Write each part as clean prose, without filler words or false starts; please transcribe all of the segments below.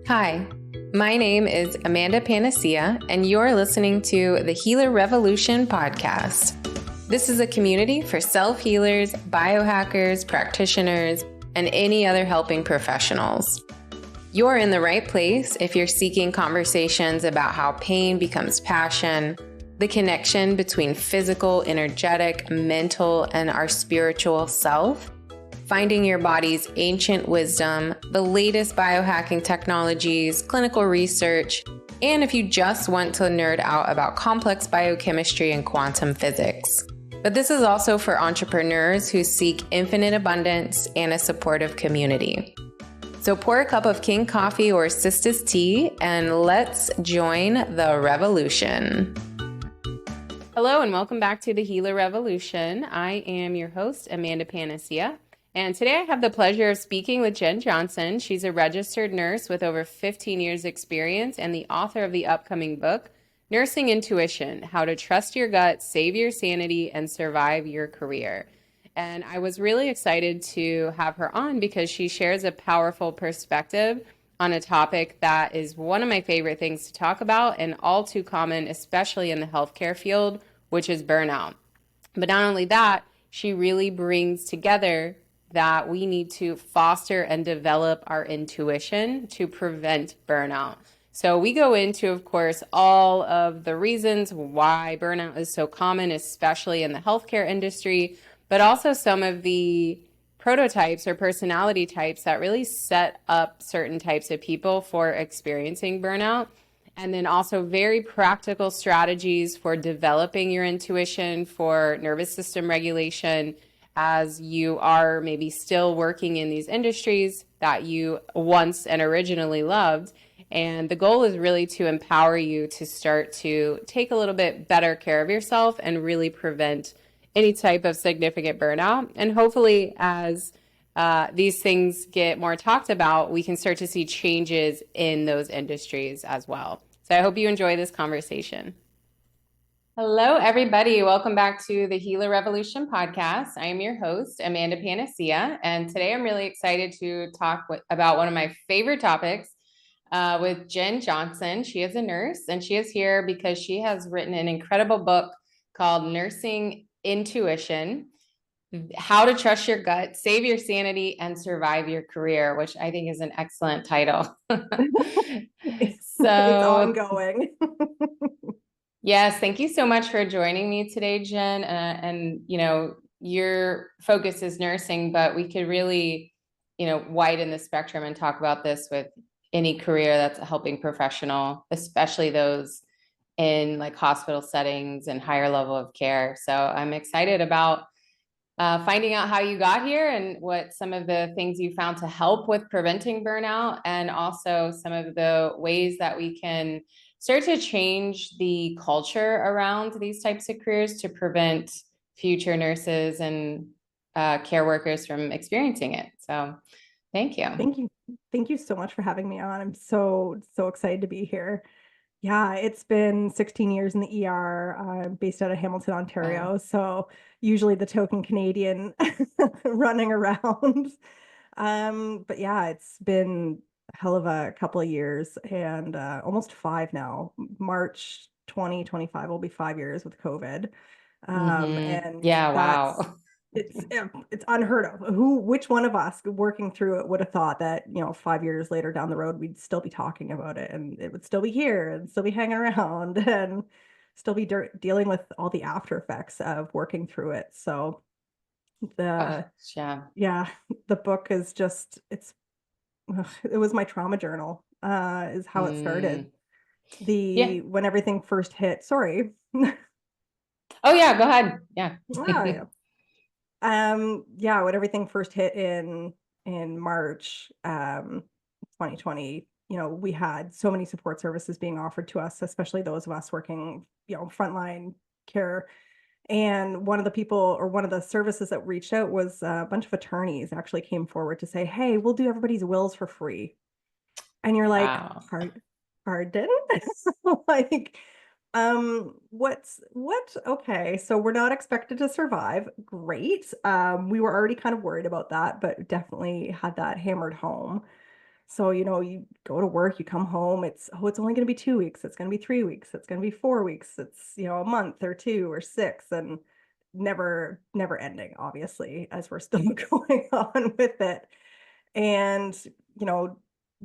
Hi, my name is Amanda Panacea, and you're listening to the Healer Revolution podcast. This is a community for self-healers, biohackers, practitioners, and any other helping professionals. You're in the right place if you're seeking conversations about how pain becomes passion, the connection between physical, energetic, mental, and our spiritual self, finding your body's ancient wisdom, the latest biohacking technologies, clinical research, and if you just want to nerd out about complex biochemistry and quantum physics. But this is also for entrepreneurs who seek infinite abundance and a supportive community. So pour a cup of King coffee or Sisters tea and let's join the revolution. Hello and welcome back to the Healer Revolution. I am your host, Amanda Panacea. And today I have the pleasure of speaking with Jenn Johnson. She's a registered nurse with over 15 years experience and the author of the upcoming book, Nursing Intuition: How to Trust Your Gut, Save Your Sanity, and Survive Your Career. And I was really excited to have her on because she shares a powerful perspective on a topic that is one of my favorite things to talk about and all too common, especially in the healthcare field, which is burnout. But not only that, she really brings together that we need to foster and develop our intuition to prevent burnout. So we go into, of course, all of the reasons why burnout is so common, especially in the healthcare industry, but also some of the prototypes or personality types that really set up certain types of people for experiencing burnout. And then also very practical strategies for developing your intuition for nervous system regulation as you are maybe still working in these industries that you once and originally loved. And the goal is really to empower you to start to take a little bit better care of yourself and really prevent any type of significant burnout. And hopefully, as these things get more talked about, we can start to see changes in those industries as well. So I hope you enjoy this conversation. Hello, everybody. Welcome back to the Healer Revolution podcast. I am your host, Amanda Panacea, and today I'm really excited to talk about one of my favorite topics with Jenn Johnson. She is a nurse, and she is here because she has written an incredible book called Nursing Intuition: How to Trust Your Gut, Save Your Sanity, and Survive Your Career, which I think is an excellent title. It's ongoing. Yes, thank you so much for joining me today, Jenn. And you know, your focus is nursing, but we could really, widen the spectrum and talk about this with any career that's a helping professional, especially those in like hospital settings and higher level of care. So I'm excited about finding out how you got here and what some of the things you found to help with preventing burnout, and also some of the ways that we can start to change the culture around these types of careers to prevent future nurses and care workers from experiencing it. So thank you. Thank you. Thank you so much for having me on. I'm so excited to be here. Yeah, it's been 16 years in the ER. I'm based out of Hamilton, Ontario. So usually the token Canadian running around. But yeah, it's been a hell of a couple of years and almost 5 now. March 2025 will be 5 years with COVID. And yeah, wow. It's unheard of. Which one of us working through it would have thought that, 5 years later down the road, we'd still be talking about it and it would still be here and still be hanging around and still be dealing with all the after effects of working through it. So the book is just, it was my trauma journal, is how it started. When everything first hit, sorry. Oh yeah, go ahead. Yeah. When everything first hit in March 2020, we had so many support services being offered to us, especially those of us working, frontline care. And one of the services that reached out was a bunch of attorneys actually came forward to say, hey, we'll do everybody's wills for free. And you're like, wow. Pardon? Like, what? Okay, so we're not expected to survive. Great. We were already kind of worried about that, but definitely had that hammered home. So, you go to work, you come home, it's only going to be 2 weeks. It's going to be 3 weeks. It's going to be 4 weeks. It's, a month or two or six, and never ending, obviously, as we're still going on with it. And, you know,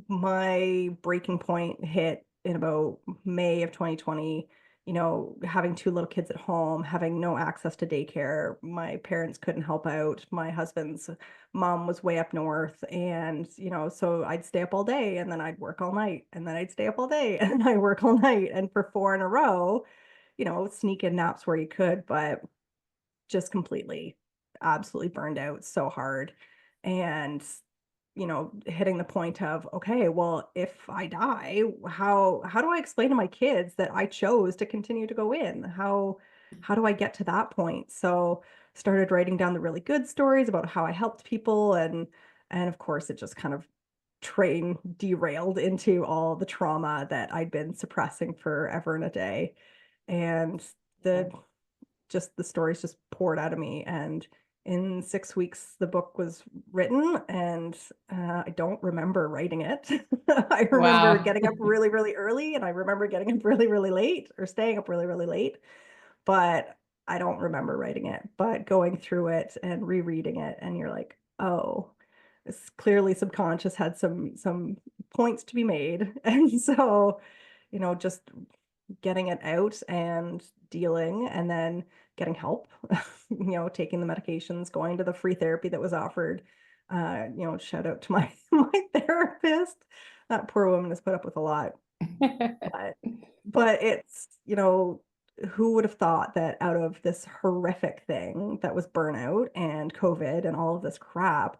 my breaking point hit in about May of 2020, having two little kids at home, having no access to daycare. My parents couldn't help out. My husband's mom was way up north. And, so I'd stay up all day and then I'd work all night. And then I'd stay up all day and I'd work all night. And for four in a row, sneak in naps where you could, but just completely, absolutely burned out so hard. And hitting the point of, okay, well, if I die, how do I explain to my kids that I chose to continue to go in? How do I get to that point? So started writing down the really good stories about how I helped people, and of course it just kind of train derailed into all the trauma that I'd been suppressing forever and a day. And the the stories just poured out of me. And in 6 weeks, the book was written, and I don't remember writing it. I remember Wow. getting up really, really early, and I remember getting up really, really late, or staying up really, really late, but I don't remember writing it. But going through it and rereading it, and you're like, oh, it's clearly subconscious had some points to be made. And so, just getting it out and dealing, and then getting help, taking the medications, going to the free therapy that was offered. Shout out to my my therapist. That poor woman has put up with a lot, but it's, who would have thought that out of this horrific thing that was burnout and COVID and all of this crap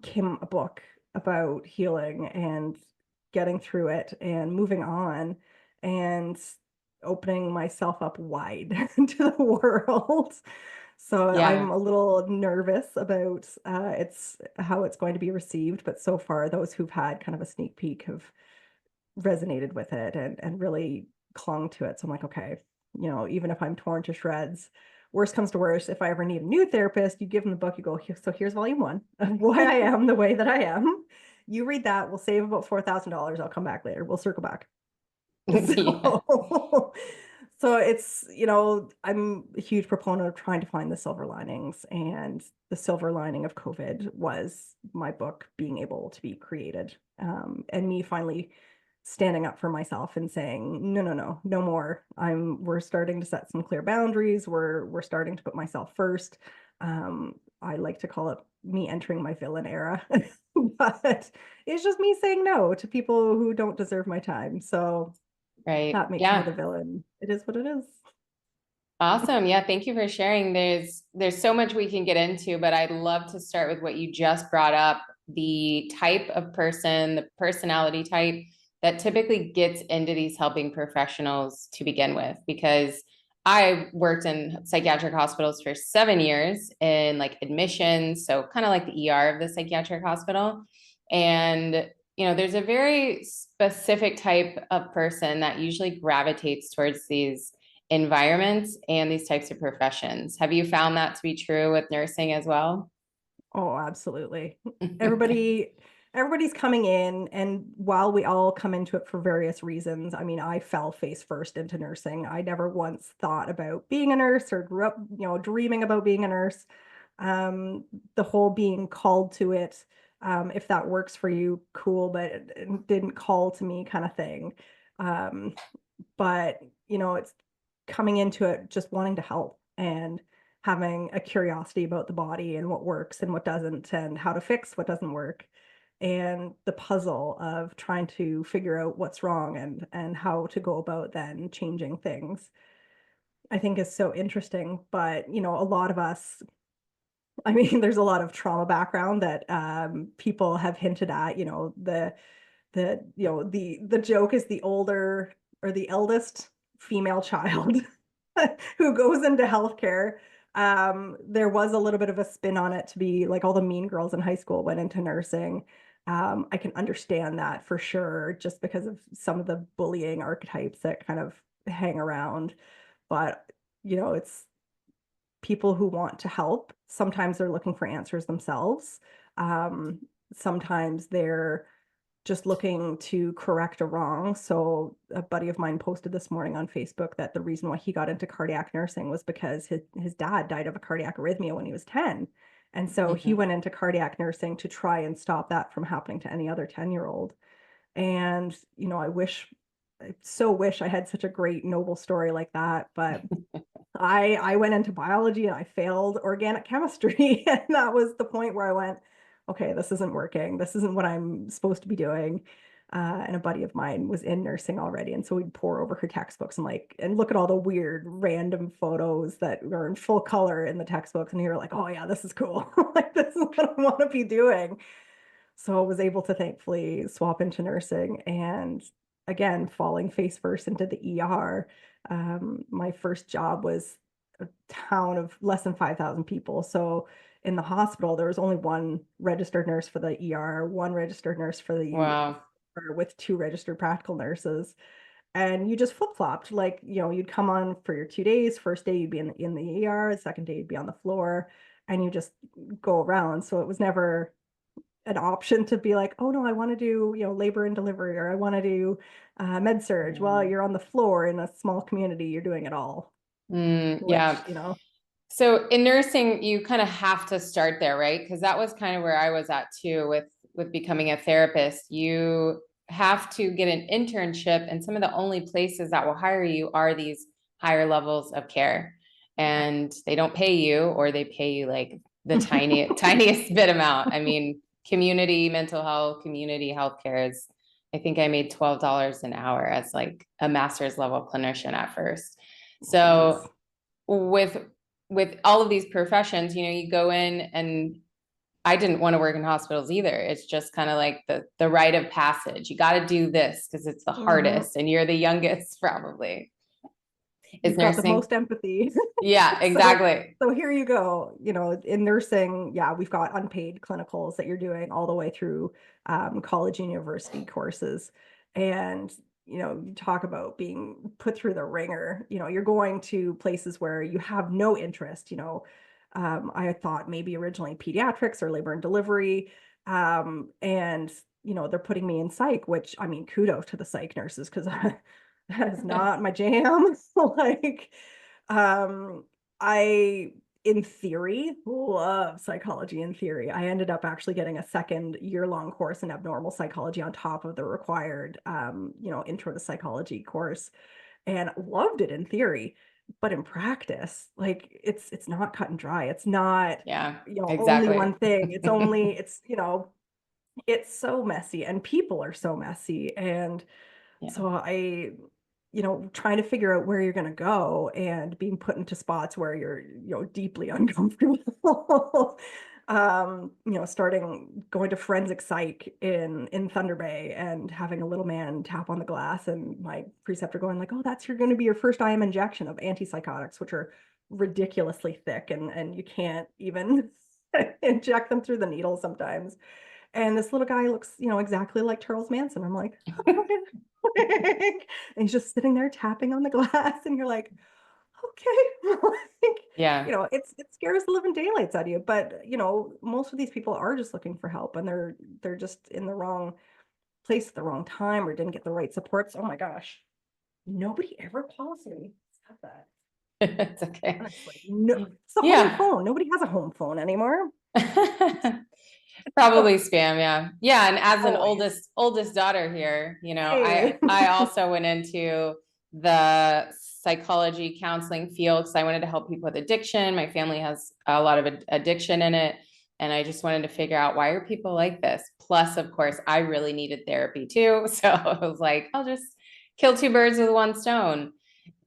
came a book about healing and getting through it and moving on and opening myself up wide to the world. So Yeah. I'm a little nervous about it's how it's going to be received, but so far those who've had kind of a sneak peek have resonated with it and really clung to it. So I'm like, okay, even if I'm torn to shreds, worst comes to worst, if I ever need a new therapist, you give them the book, you go, so here's volume one of why I am the way that I am. You read that, we'll save about $4,000. I'll come back later. We'll circle back. Yeah. So, so it's, I'm a huge proponent of trying to find the silver linings. And the silver lining of COVID was my book being able to be created, and me finally standing up for myself and saying, no, no, no, no more. We're starting to set some clear boundaries. We're starting to put myself first. I like to call it me entering my villain era, but it's just me saying no to people who don't deserve my time. So Right. that makes me the Yeah. villain. It is what it is. Awesome. Yeah, thank you for sharing. There's so much we can get into, but I'd love to start with what you just brought up, the type of person, the personality type that typically gets into these helping professionals to begin with, because I worked in psychiatric hospitals for 7 years in like admissions, so kind of like the ER of the psychiatric hospital. And there's a very specific type of person that usually gravitates towards these environments and these types of professions. Have you found that to be true with nursing as well? Oh, absolutely. Everybody, everybody's coming in, and while we all come into it for various reasons, I mean, I fell face first into nursing. I never once thought about being a nurse or grew up, dreaming about being a nurse. Um, the whole being called to it, if that works for you, cool, but it didn't call to me kind of thing. Um, but it's coming into it just wanting to help and having a curiosity about the body and what works and what doesn't and how to fix what doesn't work, and the puzzle of trying to figure out what's wrong and how to go about then changing things, I think is so interesting. But a lot of us, I mean, there's a lot of trauma background that people have hinted at. The joke is the older or the eldest female child who goes into healthcare. There was a little bit of a spin on it to be like all the mean girls in high school went into nursing. I can understand that for sure, just because of some of the bullying archetypes that kind of hang around. But it's people who want to help. Sometimes they're looking for answers themselves. Um, Sometimes they're just looking to correct a wrong. So a buddy of mine posted this morning on Facebook that the reason why he got into cardiac nursing was because his dad died of a cardiac arrhythmia when he was 10. And so he went into cardiac nursing to try and stop that from happening to any other 10-year-old. And, I so wish I had such a great noble story like that, but I went into biology and I failed organic chemistry. And that was the point where I went, okay, this isn't working. This isn't what I'm supposed to be doing. And a buddy of mine was in nursing already. And so we'd pour over her textbooks and look at all the weird random photos that were in full color in the textbooks. And you're like, oh yeah, this is cool. Like, this is what I want to be doing. So I was able to thankfully swap into nursing, and again, falling face first into the ER. My first job was a town of less than 5,000 people. So in the hospital, there was only one registered nurse for the ER, one registered nurse for the Wow. with two registered practical nurses. And you just flip-flopped. Like, you'd come on for your 2 days. First day you'd be in the ER, the second day you'd be on the floor, and you just go around. So it was never an option to be like, oh no, I want to do, labor and delivery, or I want to do med surge. Well, you're on the floor in a small community, you're doing it all, Yeah. which, So in nursing, you kind of have to start there, right? Because that was kind of where I was at too with becoming a therapist. You have to get an internship, and some of the only places that will hire you are these higher levels of care. And they don't pay you, or they pay you like the tiniest bit amount. I mean, community mental health, community healthcare is, I think I made $12 an hour as like a master's level clinician at first. Jeez. So with all of these professions, you go in, and I didn't want to work in hospitals either. It's just kind of like the rite of passage. You got to do this because it's the hardest, and you're the youngest probably. Is You've got the nursing? most empathy. Yeah, So, exactly. so here you go. In nursing, yeah, we've got unpaid clinicals that you're doing all the way through college and university courses. And, you talk about being put through the ringer. You're going to places where you have no interest. I thought maybe originally pediatrics or labor and delivery. And, they're putting me in psych, which, I mean, kudos to the psych nurses, because that is not my jam. Like, I, in theory, love psychology in theory. I ended up actually getting a second year-long course in abnormal psychology on top of the required, intro to psychology course, and loved it in theory. But in practice, like, it's not cut and dry. It's not, Yeah, only exactly. one thing. It's so messy, and people are so messy. And Yeah. so trying to figure out where you're going to go and being put into spots where you're, deeply uncomfortable. Starting going to forensic psych in Thunder Bay and having a little man tap on the glass, and my preceptor going like, oh, that's you're going to be your first IM injection of antipsychotics, which are ridiculously thick, and you can't even inject them through the needle sometimes. And this little guy looks, exactly like Charles Manson. I'm like, and he's just sitting there tapping on the glass, and you're like, okay. Like, Yeah. it scares the living daylights out of you. But most of these people are just looking for help, and they're just in the wrong place at the wrong time, or didn't get the right supports. Oh my gosh, nobody ever calls me. Stop that. It's okay. Honestly, no, it's a home Yeah. phone. Nobody has a home phone anymore. Probably spam, yeah. Yeah, and as an Always. oldest daughter here, Hey. I also went into the psychology counseling field because I wanted to help people with addiction. My family has a lot of addiction in it, and I just wanted to figure out, why are people like this? Plus, of course, I really needed therapy too. So I was like, I'll just kill two birds with one stone.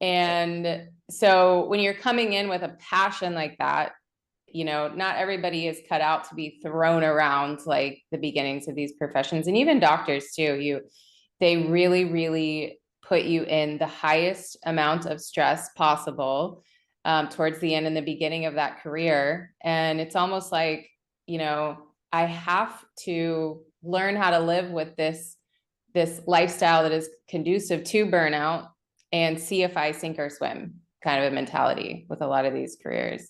And so when you're coming in with a passion like that, not everybody is cut out to be thrown around like the beginnings of these professions. And even doctors too, they really, really put you in the highest amount of stress possible towards the end and the beginning of that career. And it's almost like, I have to learn how to live with this lifestyle that is conducive to burnout, and see if I sink or swim kind of a mentality with a lot of these careers.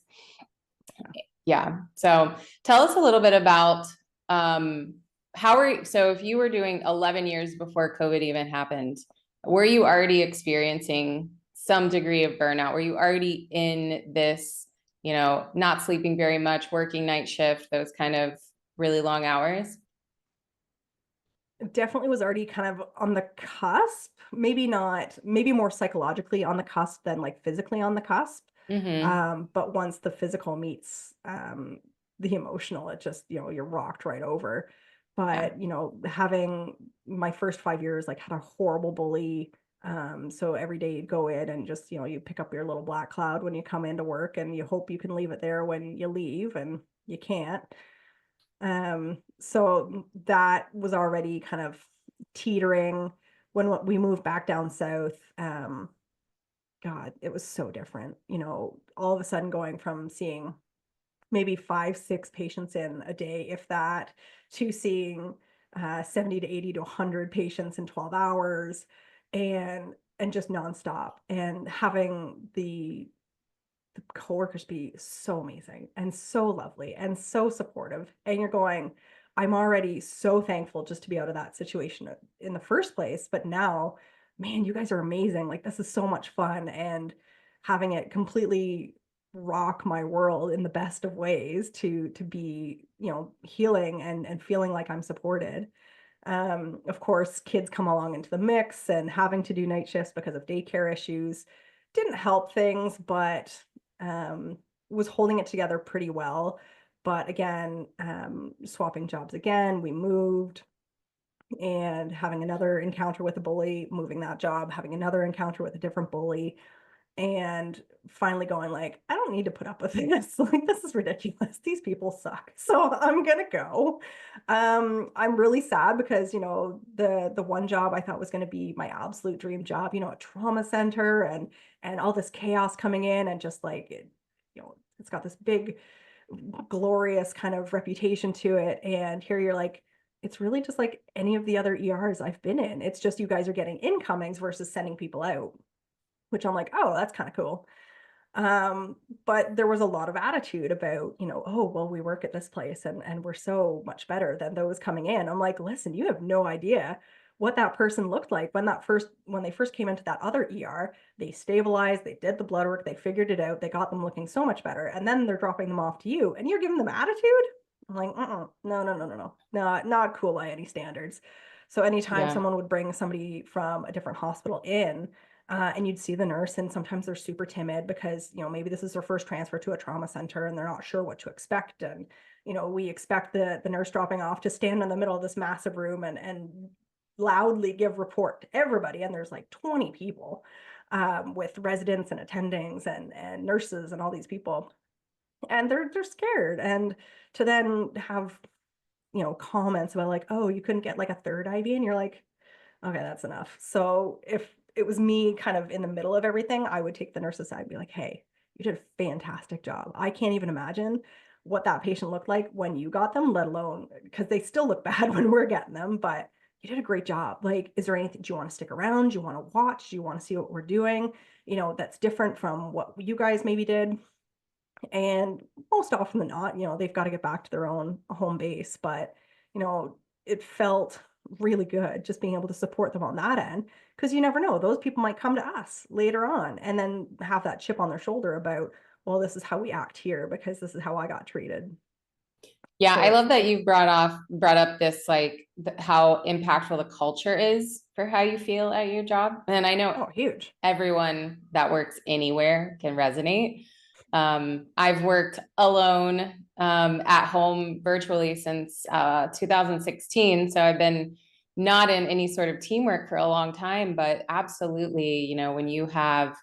Yeah. So tell us a little bit about so if you were doing 11 years before COVID even happened, were you already experiencing some degree of burnout? Were you already in this, not sleeping very much, working night shift, those kind of really long hours? Definitely was already kind of on the cusp, maybe not, maybe more psychologically on the cusp than like physically on the cusp. But once the physical meets the emotional, it just, you're rocked right over. Yeah. But, having my first 5 years, like had a horrible bully. So every day you'd go in and just, you pick up your little black cloud when you come into work and you hope you can leave it there when you leave, and you can't. So that was already kind of teetering when we moved back down south. God, it was so different. All of a sudden going from seeing maybe 5, 6 patients in a day, if that, to seeing 70 to 80 to 100 patients in 12 hours, and just nonstop, and having the coworkers be so amazing and so lovely and so supportive. And you're going, I'm already so thankful just to be out of that situation in the first place. But now, man, you guys are amazing. Like, this is so much fun. And having it completely rock my world in the best of ways to be, healing and feeling like I'm supported. Of course, kids come along into the mix, and having to do night shifts because of daycare issues didn't help things, but um, was holding it together pretty well. But again, swapping jobs again, we moved, and having another encounter with a bully, moving that job, having another encounter with a different bully, and finally going like, I don't need to put up with this. Like, this is ridiculous. These people suck. So I'm gonna go. I'm really sad because, the one job I thought was going to be my absolute dream job, a trauma center, and all this chaos coming in, and just like it's got this big glorious kind of reputation to it. And here you're like, it's really just like any of the other ERs I've been in. It's just you guys are getting incomings versus sending people out, which I'm like, oh, that's kind of cool. But there was a lot of attitude about, oh, well, we work at this place, and we're so much better than those coming in. I'm like, listen, you have no idea what that person looked like when they first came into that other ER. They stabilized, they did the blood work, they figured it out, they got them looking so much better, and then they're dropping them off to you, and you're giving them attitude. I'm like, no, no, no, no, no, no, not cool by any standards. So anytime Yeah. someone would bring somebody from a different hospital in, and you'd see the nurse, and sometimes they're super timid because, maybe this is their first transfer to a trauma center and they're not sure what to expect. And, we expect the nurse dropping off to stand in the middle of this massive room and loudly give report to everybody. And there's like 20 people, with residents and attendings and nurses and all these people. And they're scared. And to then have, comments about like, oh, you couldn't get like a third IV. And you're like, okay, that's enough. So if it was me kind of in the middle of everything, I would take the nurse aside and be like, hey, you did a fantastic job. I can't even imagine what that patient looked like when you got them, let alone, because they still look bad when we're getting them, but you did a great job. Like, is there anything, do you want to stick around? Do you want to watch? Do you want to see what we're doing? That's different from what you guys maybe did. And most often than not, they've got to get back to their own home base. But, it felt really good just being able to support them on that end, because you never know, those people might come to us later on and then have that chip on their shoulder about, well, this is how we act here because this is how I got treated. Yeah, So I it's love that you brought up this like how impactful the culture is for how you feel at your job. And I know huge. everyone that works anywhere can resonate. I've worked alone at home virtually since 2016. So I've been not in any sort of teamwork for a long time, but absolutely, when you have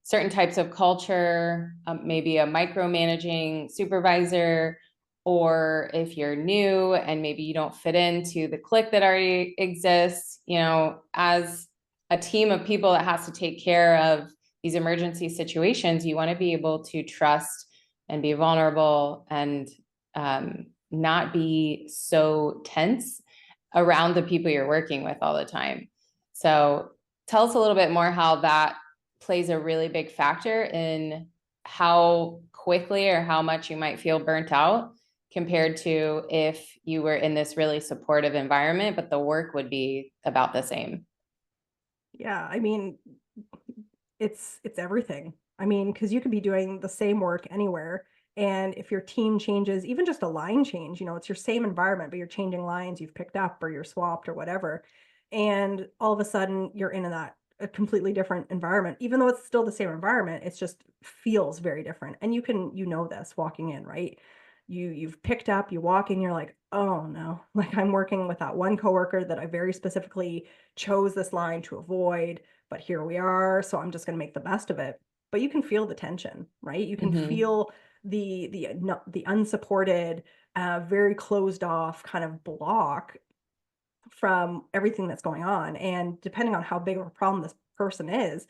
certain types of culture, maybe a micromanaging supervisor, or if you're new and maybe you don't fit into the clique that already exists, as a team of people that has to take care of these emergency situations, you want to be able to trust and be vulnerable and not be so tense around the people you're working with all the time. So tell us a little bit more how that plays a really big factor in how quickly or how much you might feel burnt out, compared to if you were in this really supportive environment, but the work would be about the same. Yeah, I mean, it's everything. I mean, because you could be doing the same work anywhere, and if your team changes, even just a line change, it's your same environment, but you're changing lines you've picked up or you're swapped or whatever, and all of a sudden you're in a completely different environment. Even though it's still the same environment, it's just feels very different. And you know this walking in, right? You've picked up, you walk in, you're like, oh no, like I'm working with that one coworker that I very specifically chose this line to avoid, but here we are, so I'm just going to make the best of it. But you can feel the tension, right? You can Mm-hmm. feel the unsupported, very closed off kind of block from everything that's going on. And depending on how big of a problem this person is,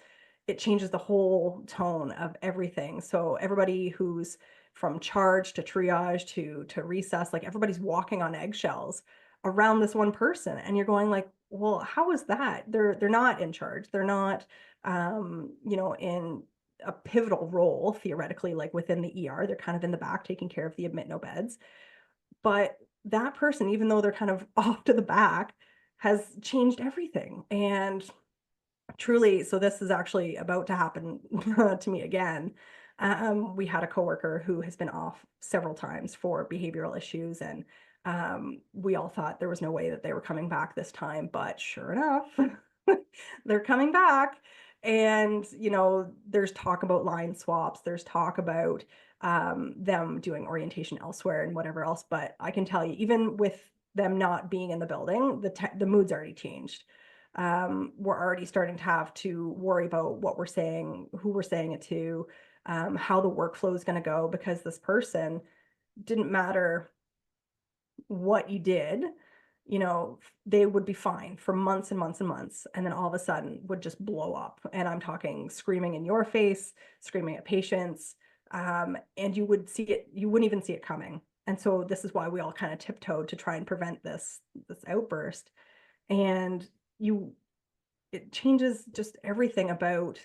it changes the whole tone of everything. So everybody who's from charge to triage to recess, like everybody's walking on eggshells around this one person. And you're going like, well, how is that? They're not in charge. They're not in a pivotal role theoretically, like within the ER. They're kind of in the back taking care of the admit no beds. But that person, even though they're kind of off to the back, has changed everything. And truly, so this is actually about to happen to me again. We had a coworker who has been off several times for behavioral issues, and we all thought there was no way that they were coming back this time, but sure enough, they're coming back. And there's talk about line swaps, there's talk about them doing orientation elsewhere and whatever else. But I can tell you, even with them not being in the building, the mood's already changed. We're already starting to have to worry about what we're saying, who we're saying it to, how the workflow is going to go, because this person, didn't matter what you did, they would be fine for months and months and months, and then all of a sudden would just blow up. And I'm talking screaming in your face, screaming at patients, and you wouldn't even see it coming. And so this is why we all kind of tiptoed to try and prevent this outburst. And you it changes just everything about,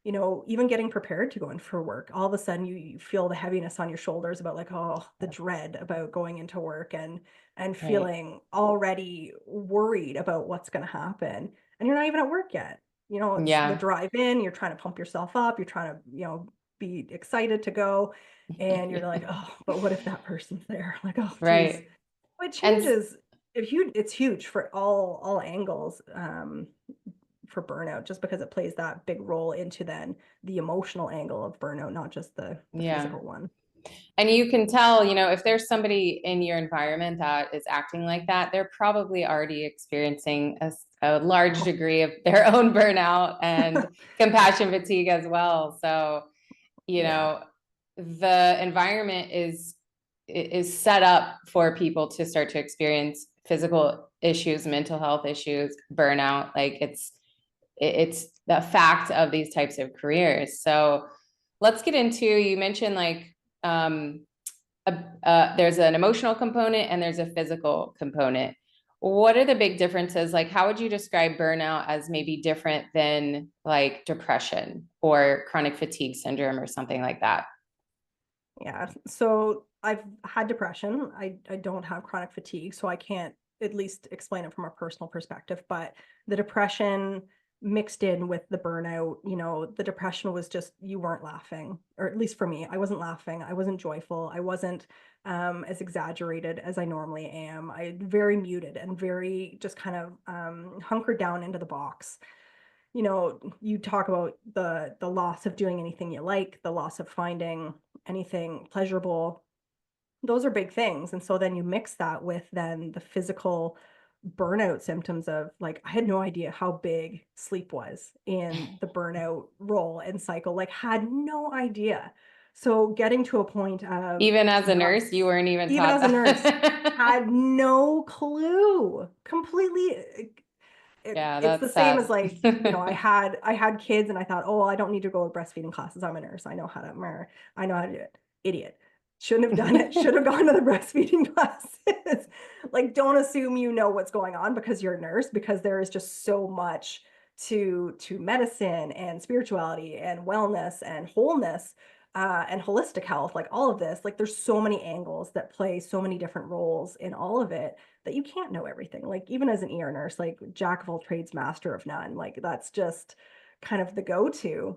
even getting prepared to go in for work. All of a sudden you feel the heaviness on your shoulders about like, oh, the dread about going into work, and Right. feeling already worried about what's going to happen. And you're not even at work yet. It's the Yeah. drive in, you're trying to pump yourself up, you're trying to, be excited to go. And you're like, oh, but what if that person's there? Like, oh, geez. Right. It And changes. It's huge for all angles, for burnout, just because it plays that big role into then the emotional angle of burnout, not just the yeah. physical one. And you can tell, if there's somebody in your environment that is acting like that, they're probably already experiencing a large Oh, degree of their own burnout and compassion fatigue as well. So, you yeah. know, the environment is set up for people to start to experience physical issues, mental health issues, burnout. Like it's the fact of these types of careers. So let's get into, you mentioned like um, there's an emotional component and there's a physical component. What are the big differences? Like, how would you describe burnout as maybe different than like depression or chronic fatigue syndrome or something like that? Yeah. So I've had depression. I don't have chronic fatigue, so I can't at least explain it from a personal perspective. But the depression mixed in with the burnout, the depression was just, you weren't laughing, or at least for me, I wasn't laughing. I wasn't joyful. I wasn't as exaggerated as I normally am. I very muted and very just kind of hunkered down into the box. You talk about the loss of doing anything you like, the loss of finding anything pleasurable. Those are big things. And so then you mix that with then the physical burnout symptoms of, like, I had no idea how big sleep was in the burnout role and cycle, like had no idea. So getting to a point of Even as a not, nurse, you weren't even even taught as a nurse, that. had no clue, completely. Yeah, It's the that's same as sad. like, I had kids and I thought, oh, I don't need to go to breastfeeding classes. I'm a nurse. I know how to do it. Idiot. Shouldn't have done it. Should have gone to the breastfeeding classes. Like, don't assume you know what's going on because you're a nurse, because there is just so much to medicine and spirituality and wellness and wholeness and holistic health, like all of this, like there's so many angles that play so many different roles in all of it that you can't know everything. Like even as an ER nurse, like jack of all trades, master of none, like that's just kind of the go-to.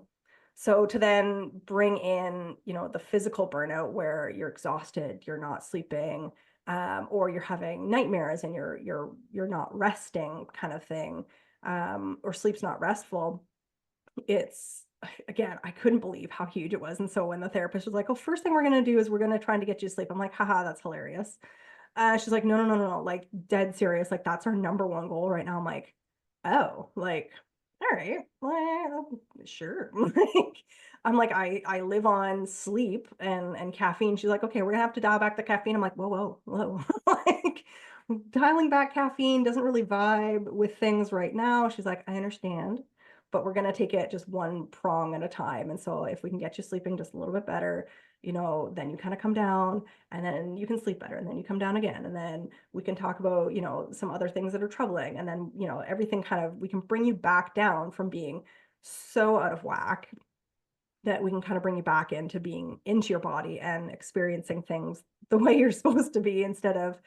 So to then bring in, the physical burnout where you're exhausted, you're not sleeping, or you're having nightmares and you're not resting kind of thing, or sleep's not restful. It's again, I couldn't believe how huge it was. And so when the therapist was like, "Oh, first thing we're gonna do is we're gonna try to get you to sleep," I'm like, "Haha, that's hilarious." She's like, "No, no, no, no, no, like dead serious. Like that's our number one goal right now." I'm like, "Oh, like, all right, well, sure." Like, I'm like, I live on sleep and caffeine. She's like, "Okay, we're gonna have to dial back the caffeine." I'm like, "Whoa, whoa, whoa!" Like, dialing back caffeine doesn't really vibe with things right now. She's like, "I understand, but we're gonna take it just one prong at a time. And so if we can get you sleeping just a little bit better, then you kind of come down and then you can sleep better and then you come down again. And then we can talk about, some other things that are troubling. And then, everything kind of, we can bring you back down from being so out of whack that we can kind of bring you back into being into your body and experiencing things the way you're supposed to be instead of,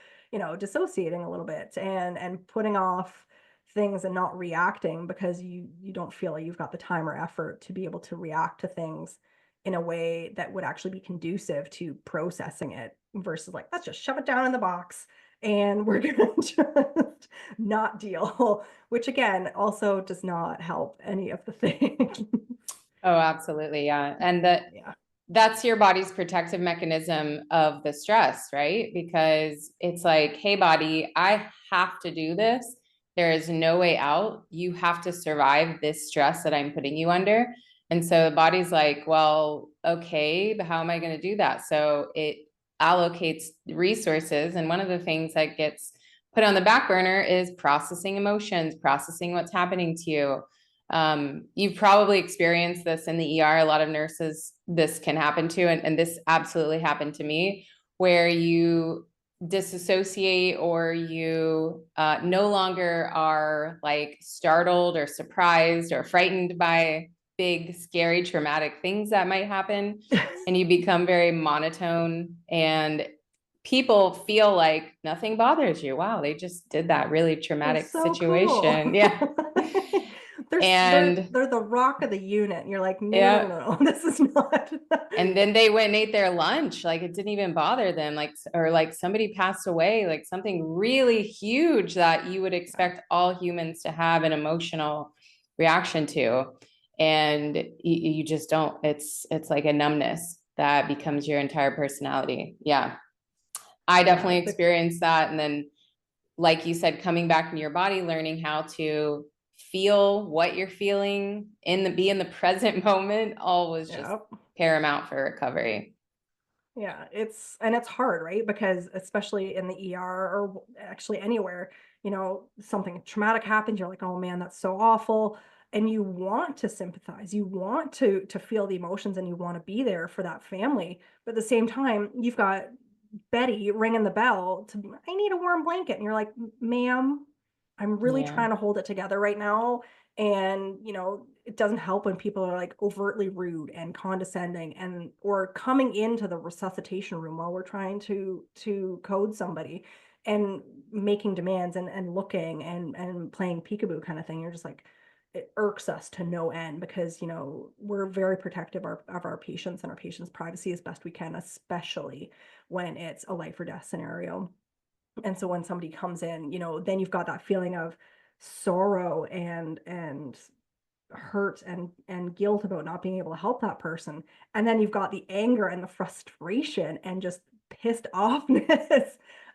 dissociating a little bit and putting off things and not reacting because you don't feel like you've got the time or effort to be able to react to things in a way that would actually be conducive to processing it versus like, let's just shove it down in the box and we're going to just not deal, which again also does not help any of the things. Oh, absolutely. Yeah. And Yeah. that's your body's protective mechanism of the stress, right? Because it's like, hey, body, I have to do this. There is no way out. You have to survive this stress that I'm putting you under. And so the body's like, well, okay, but how am I going to do that? So it allocates resources. And one of the things that gets put on the back burner is processing emotions, processing what's happening to you. You've probably experienced this in the ER. A lot of nurses, this can happen to, and this absolutely happened to me, where you disassociate or you no longer are like startled or surprised or frightened by big, scary, traumatic things that might happen. And you become very monotone and people feel like nothing bothers you. Wow, they just did that really They're traumatic so cool. situation. Yeah. And They're the rock of the unit. And you're like, no, no, no, yeah. no, no, this is not. And then they went and ate their lunch. Like it didn't even bother them. Like, or like somebody passed away, like something really huge that you would expect all humans to have an emotional reaction to. And you just don't, it's like a numbness that becomes your entire personality. Yeah. I Yeah, definitely experienced that. And then, like you said, coming back into your body, learning how to feel what you're feeling be in the present moment, all was just yeah, paramount for recovery. yeah. It's hard, right? Because especially in the ER or actually anywhere, something traumatic happens, you're like, oh man, that's so awful. And you want to sympathize, you want to feel the emotions and you want to be there for that family. But at the same time, you've got Betty ringing the bell I need a warm blanket. And you're like, ma'am, I'm really Yeah. trying to hold it together right now. And, it doesn't help when people are like overtly rude and condescending and or coming into the resuscitation room while we're trying to code somebody and making demands and looking and playing peekaboo kind of thing. You're just like, it irks us to no end because we're very protective of our patients and our patients' privacy as best we can, especially when it's a life or death scenario. And so when somebody comes in, then you've got that feeling of sorrow and hurt and guilt about not being able to help that person. And then you've got the anger and the frustration and just pissed offness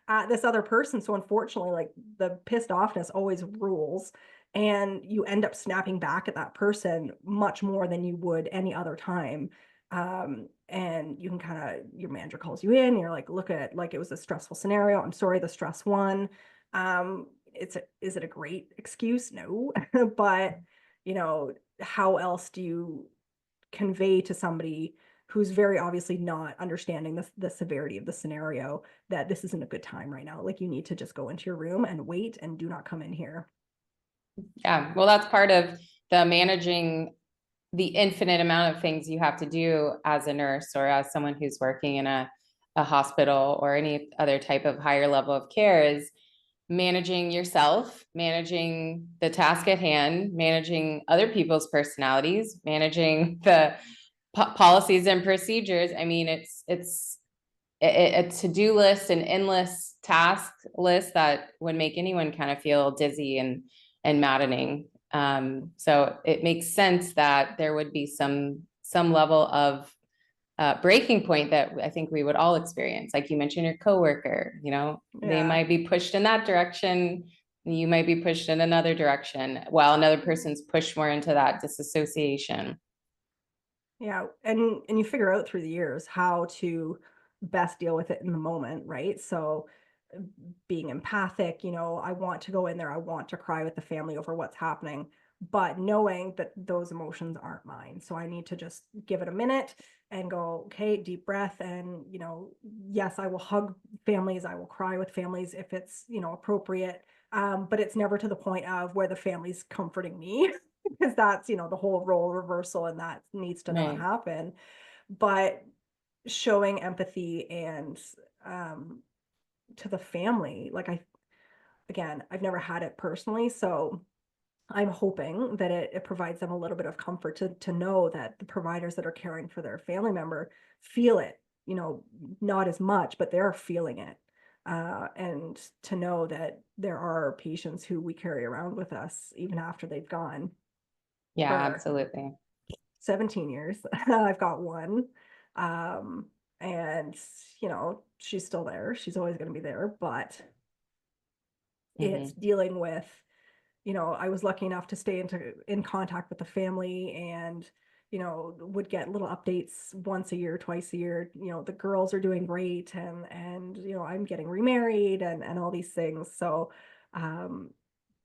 at this other person. So unfortunately, like the pissed offness always rules. And you end up snapping back at that person much more than you would any other time. And you can your manager calls you in, you're like, look at like it was a stressful scenario. I'm sorry, the stress won. Is it a great excuse? No. But how else do you convey to somebody who's very obviously not understanding the severity of the scenario that this isn't a good time right now? Like you need to just go into your room and wait and do not come in here. Yeah. Well, that's part of the managing the infinite amount of things you have to do as a nurse or as someone who's working in a hospital or any other type of higher level of care is managing yourself, managing the task at hand, managing other people's personalities, managing the policies and procedures. I mean, it's a to-do list, an endless task list that would make anyone kind of feel dizzy and maddening. So it makes sense that there would be some level of breaking point that I think we would all experience. Like you mentioned, your coworker, you know, they might be pushed in that direction. You might be pushed in another direction while another person's pushed more into that disassociation. Yeah, and you figure out through the years how to best deal with it in the moment, right? So being empathic, I want to go in there, I want to cry with the family over what's happening, but knowing that those emotions aren't mine. So I need to just give it a minute and go, okay, deep breath. And, yes, I will hug families, I will cry with families if it's, appropriate. But it's never to the point of where the family's comforting me because that's, the whole role reversal and that needs to not happen. But showing empathy and to the family, like I've never had it personally, so I'm hoping that it provides them a little bit of comfort to know that the providers that are caring for their family member feel it, not as much, but they're feeling it. And to know that there are patients who we carry around with us even after they've gone. Yeah, absolutely. 17 years. I've got one. And she's still there. She's always going to be there, but it's dealing with, I was lucky enough to stay in contact with the family and, would get little updates once a year, twice a year. The girls are doing great and, I'm getting remarried and all these things. So,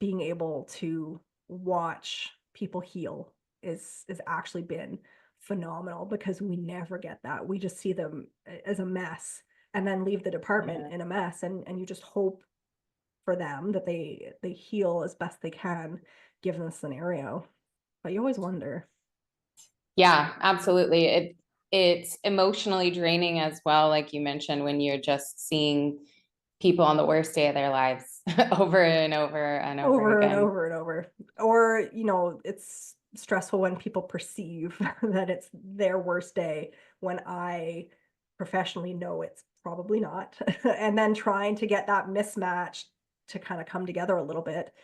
being able to watch people heal is actually been phenomenal because we never get that. We just see them as a mess and then leave the department in a mess. And you just hope for them that they heal as best they can given the scenario. But you always wonder. Yeah, absolutely. It's emotionally draining as well, like you mentioned, when you're just seeing people on the worst day of their lives over and over and over again. And over and over. Or, it's stressful when people perceive that it's their worst day when I professionally know it's probably not. And then trying to get that mismatch to kind of come together a little bit.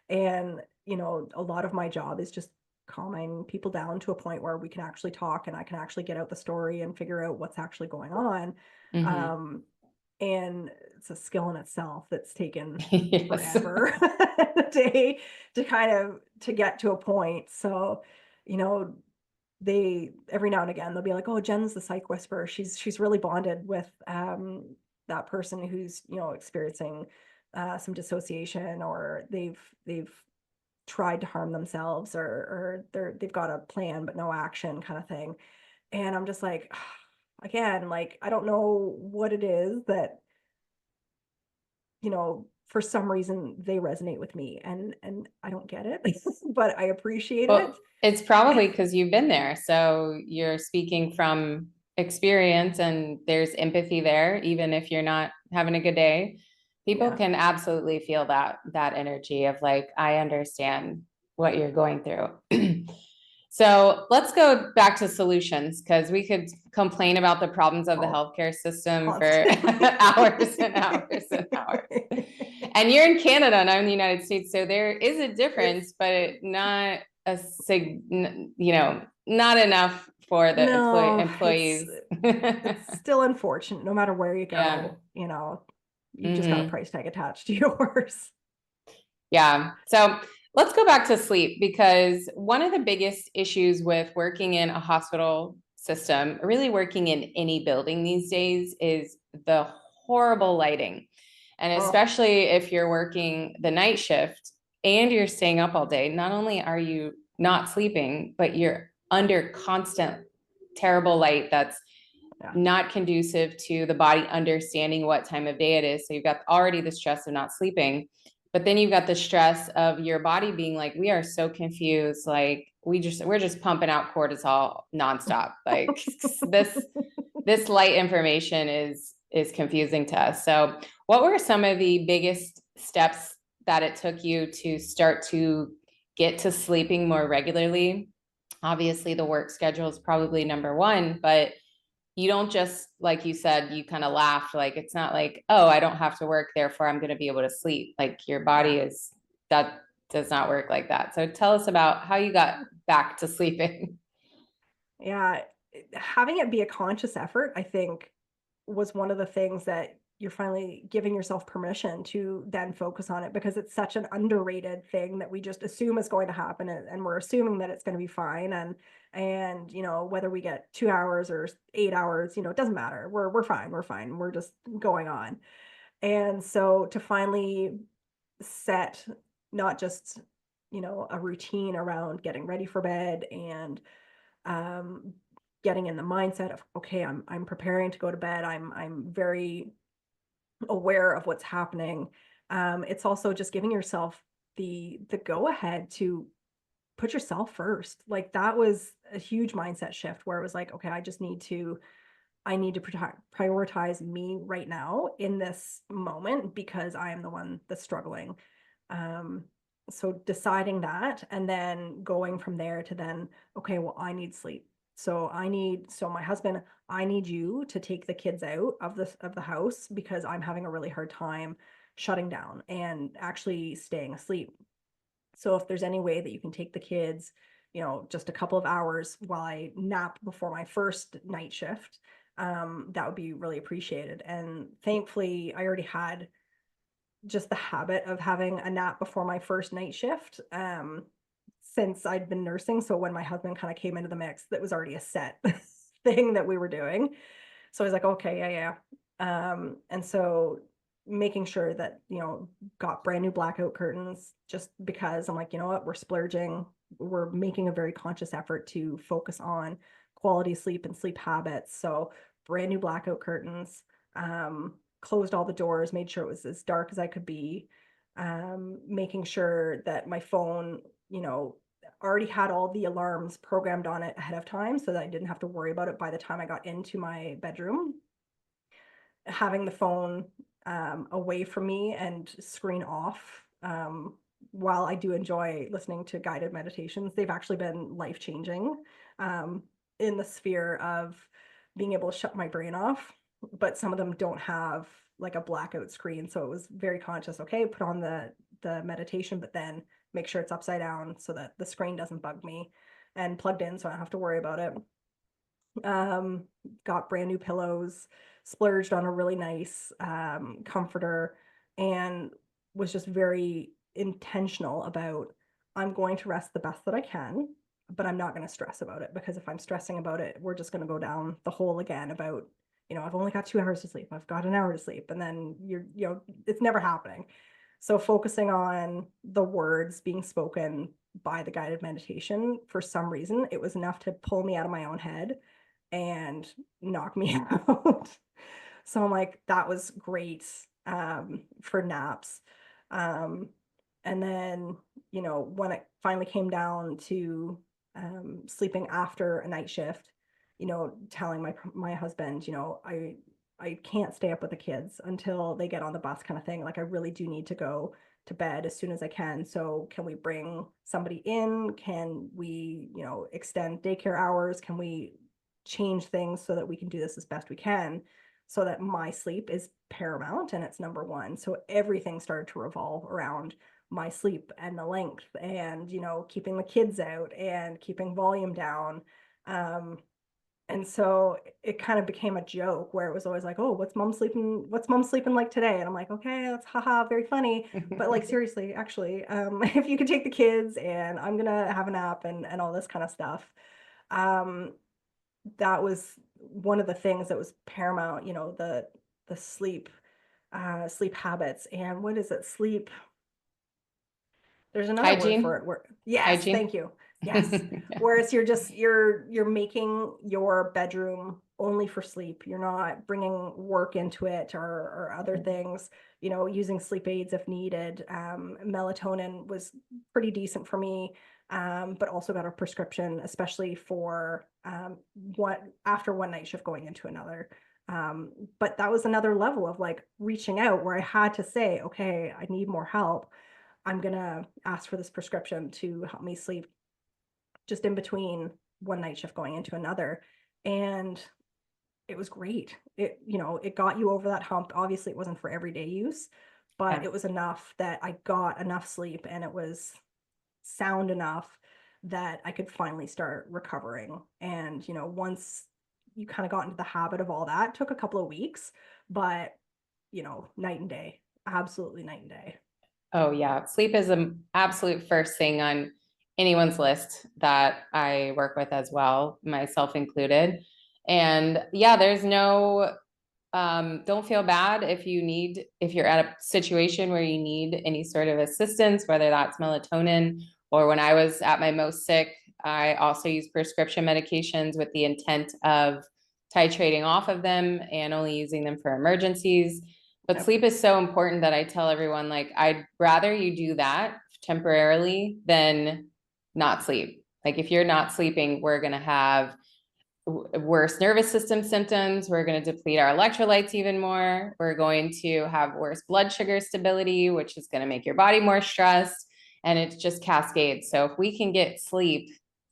And, a lot of my job is just calming people down to a point where we can actually talk and I can actually get out the story and figure out what's actually going on. And it's a skill in itself that's taken forever a day to kind of to get to a point. So, they every now and again they'll be like, oh, Jen's the psych whisperer. She's really bonded with that person who's, experiencing some dissociation or they've tried to harm themselves or they've got a plan but no action kind of thing. And I'm just like, again, like I don't know what it is that, for some reason they resonate with me and I don't get it, but I appreciate it. It's probably because you've been there. So you're speaking from experience and there's empathy there, even if you're not having a good day. People can absolutely feel that energy of like, I understand what you're going through. So let's go back to solutions because we could complain about the problems of the healthcare system for hours and hours and hours. And you're in Canada and I'm in the United States, so there is a difference, but not not enough for the employees. It's still unfortunate, no matter where you go. You just got a price tag attached to yours. Yeah. So let's go back to sleep because one of the biggest issues with working in a hospital system, really working in any building these days, is the horrible lighting. And especially if you're working the night shift and you're staying up all day, not only are you not sleeping, but you're under constant terrible light that's not conducive to the body understanding what time of day it is. So you've got already the stress of not sleeping, but then you've got the stress of your body being like, we are so confused. Like, we're just pumping out cortisol nonstop. Like this light information is confusing to us. So what were some of the biggest steps that it took you to start to get to sleeping more regularly? Obviously, the work schedule is probably number one, but you don't just, like you said, you kind of laughed, like it's not like, oh, I don't have to work, therefore I'm going to be able to sleep. Like your body is, that does not work like that. So tell us about how you got back to sleeping. Yeah, having it be a conscious effort, I think, was one of the things that you're finally giving yourself permission to then focus on it, because it's such an underrated thing that we just assume is going to happen, and we're assuming that it's going to be fine, and whether we get 2 hours or 8 hours, it doesn't matter. We're fine. We're fine. We're just going on. And so to finally set not just a routine around getting ready for bed and um, getting in the mindset of, okay, I'm preparing to go to bed. I'm very aware of what's happening. It's also just giving yourself the go ahead to put yourself first. Like that was a huge mindset shift where it was like, okay, I need to prioritize me right now in this moment because I am the one that's struggling. Um, so deciding that and then going from there to then, okay, well, I need sleep. So my husband, I need you to take the kids out of the house because I'm having a really hard time shutting down and actually staying asleep. So if there's any way that you can take the kids, just a couple of hours while I nap before my first night shift, that would be really appreciated. And thankfully, I already had just the habit of having a nap before my first night shift, since I'd been nursing. So when my husband kind of came into the mix, that was already a set thing that we were doing. So I was like, okay, yeah, yeah. And so making sure that, got brand new blackout curtains just because I'm like, you know what, we're splurging. We're making a very conscious effort to focus on quality sleep and sleep habits. So brand new blackout curtains, closed all the doors, made sure it was as dark as I could be, making sure that my phone, already had all the alarms programmed on it ahead of time so that I didn't have to worry about it by the time I got into my bedroom. Having the phone away from me and screen off, while I do enjoy listening to guided meditations, they've actually been life-changing, in the sphere of being able to shut my brain off, but some of them don't have like a blackout screen. So it was very conscious. Okay, put on the meditation, but then make sure it's upside down so that the screen doesn't bug me, and plugged in so I don't have to worry about it. Um, got brand new pillows, splurged on a really nice comforter, and was just very intentional about, I'm going to rest the best that I can, but I'm not going to stress about it, because if I'm stressing about it, we're just going to go down the hole again about, I've only got 2 hours to sleep, I've got an hour to sleep, and then it's never happening. So focusing on the words being spoken by the guided meditation, for some reason, it was enough to pull me out of my own head and knock me out. So I'm like, that was great, for naps. Um, and then, when it finally came down to sleeping after a night shift, telling my husband, I can't stay up with the kids until they get on the bus, kind of thing. Like I really do need to go to bed as soon as I can. So can we bring somebody in? Can we, extend daycare hours? Can we change things so that we can do this as best we can, so that my sleep is paramount and it's number one. So everything started to revolve around my sleep and the length, and keeping the kids out and keeping volume down. And so it kind of became a joke where it was always like, oh, what's mom sleeping like today? And I'm like, okay, that's haha, very funny, but like seriously, actually, if you could take the kids, and I'm gonna have a nap and all this kind of stuff. um that was one of the things that was paramount, the sleep habits. And what is it? Sleep. There's another word for Hygiene. it. Yes, Hygiene. thank you. Yes. Yeah. Whereas you're making your bedroom only for sleep. You're not bringing work into it, or other things, using sleep aids if needed. Melatonin was pretty decent for me. but also got a prescription, especially for after one night shift going into another. But that was another level of like reaching out where I had to say, okay, I need more help. I'm going to ask for this prescription to help me sleep just in between one night shift going into another. And it was great. It got you over that hump. Obviously, it wasn't for everyday use, but it was enough that I got enough sleep and it was sound enough that I could finally start recovering. And, once you kind of got into the habit of all that, it took a couple of weeks, but, night and day, absolutely night and day. Oh yeah. Sleep is an absolute first thing on anyone's list that I work with as well, myself included. And yeah, there's no, don't feel bad if you're at a situation where you need any sort of assistance, whether that's melatonin or when I was at my most sick, I also used prescription medications with the intent of titrating off of them and only using them for emergencies. But sleep is so important that I tell everyone, like, I'd rather you do that temporarily than not sleep. Like, if you're not sleeping, we're going to have worse nervous system symptoms. We're going to deplete our electrolytes even more. We're going to have worse blood sugar stability, which is going to make your body more stressed. And it just cascades. So if we can get sleep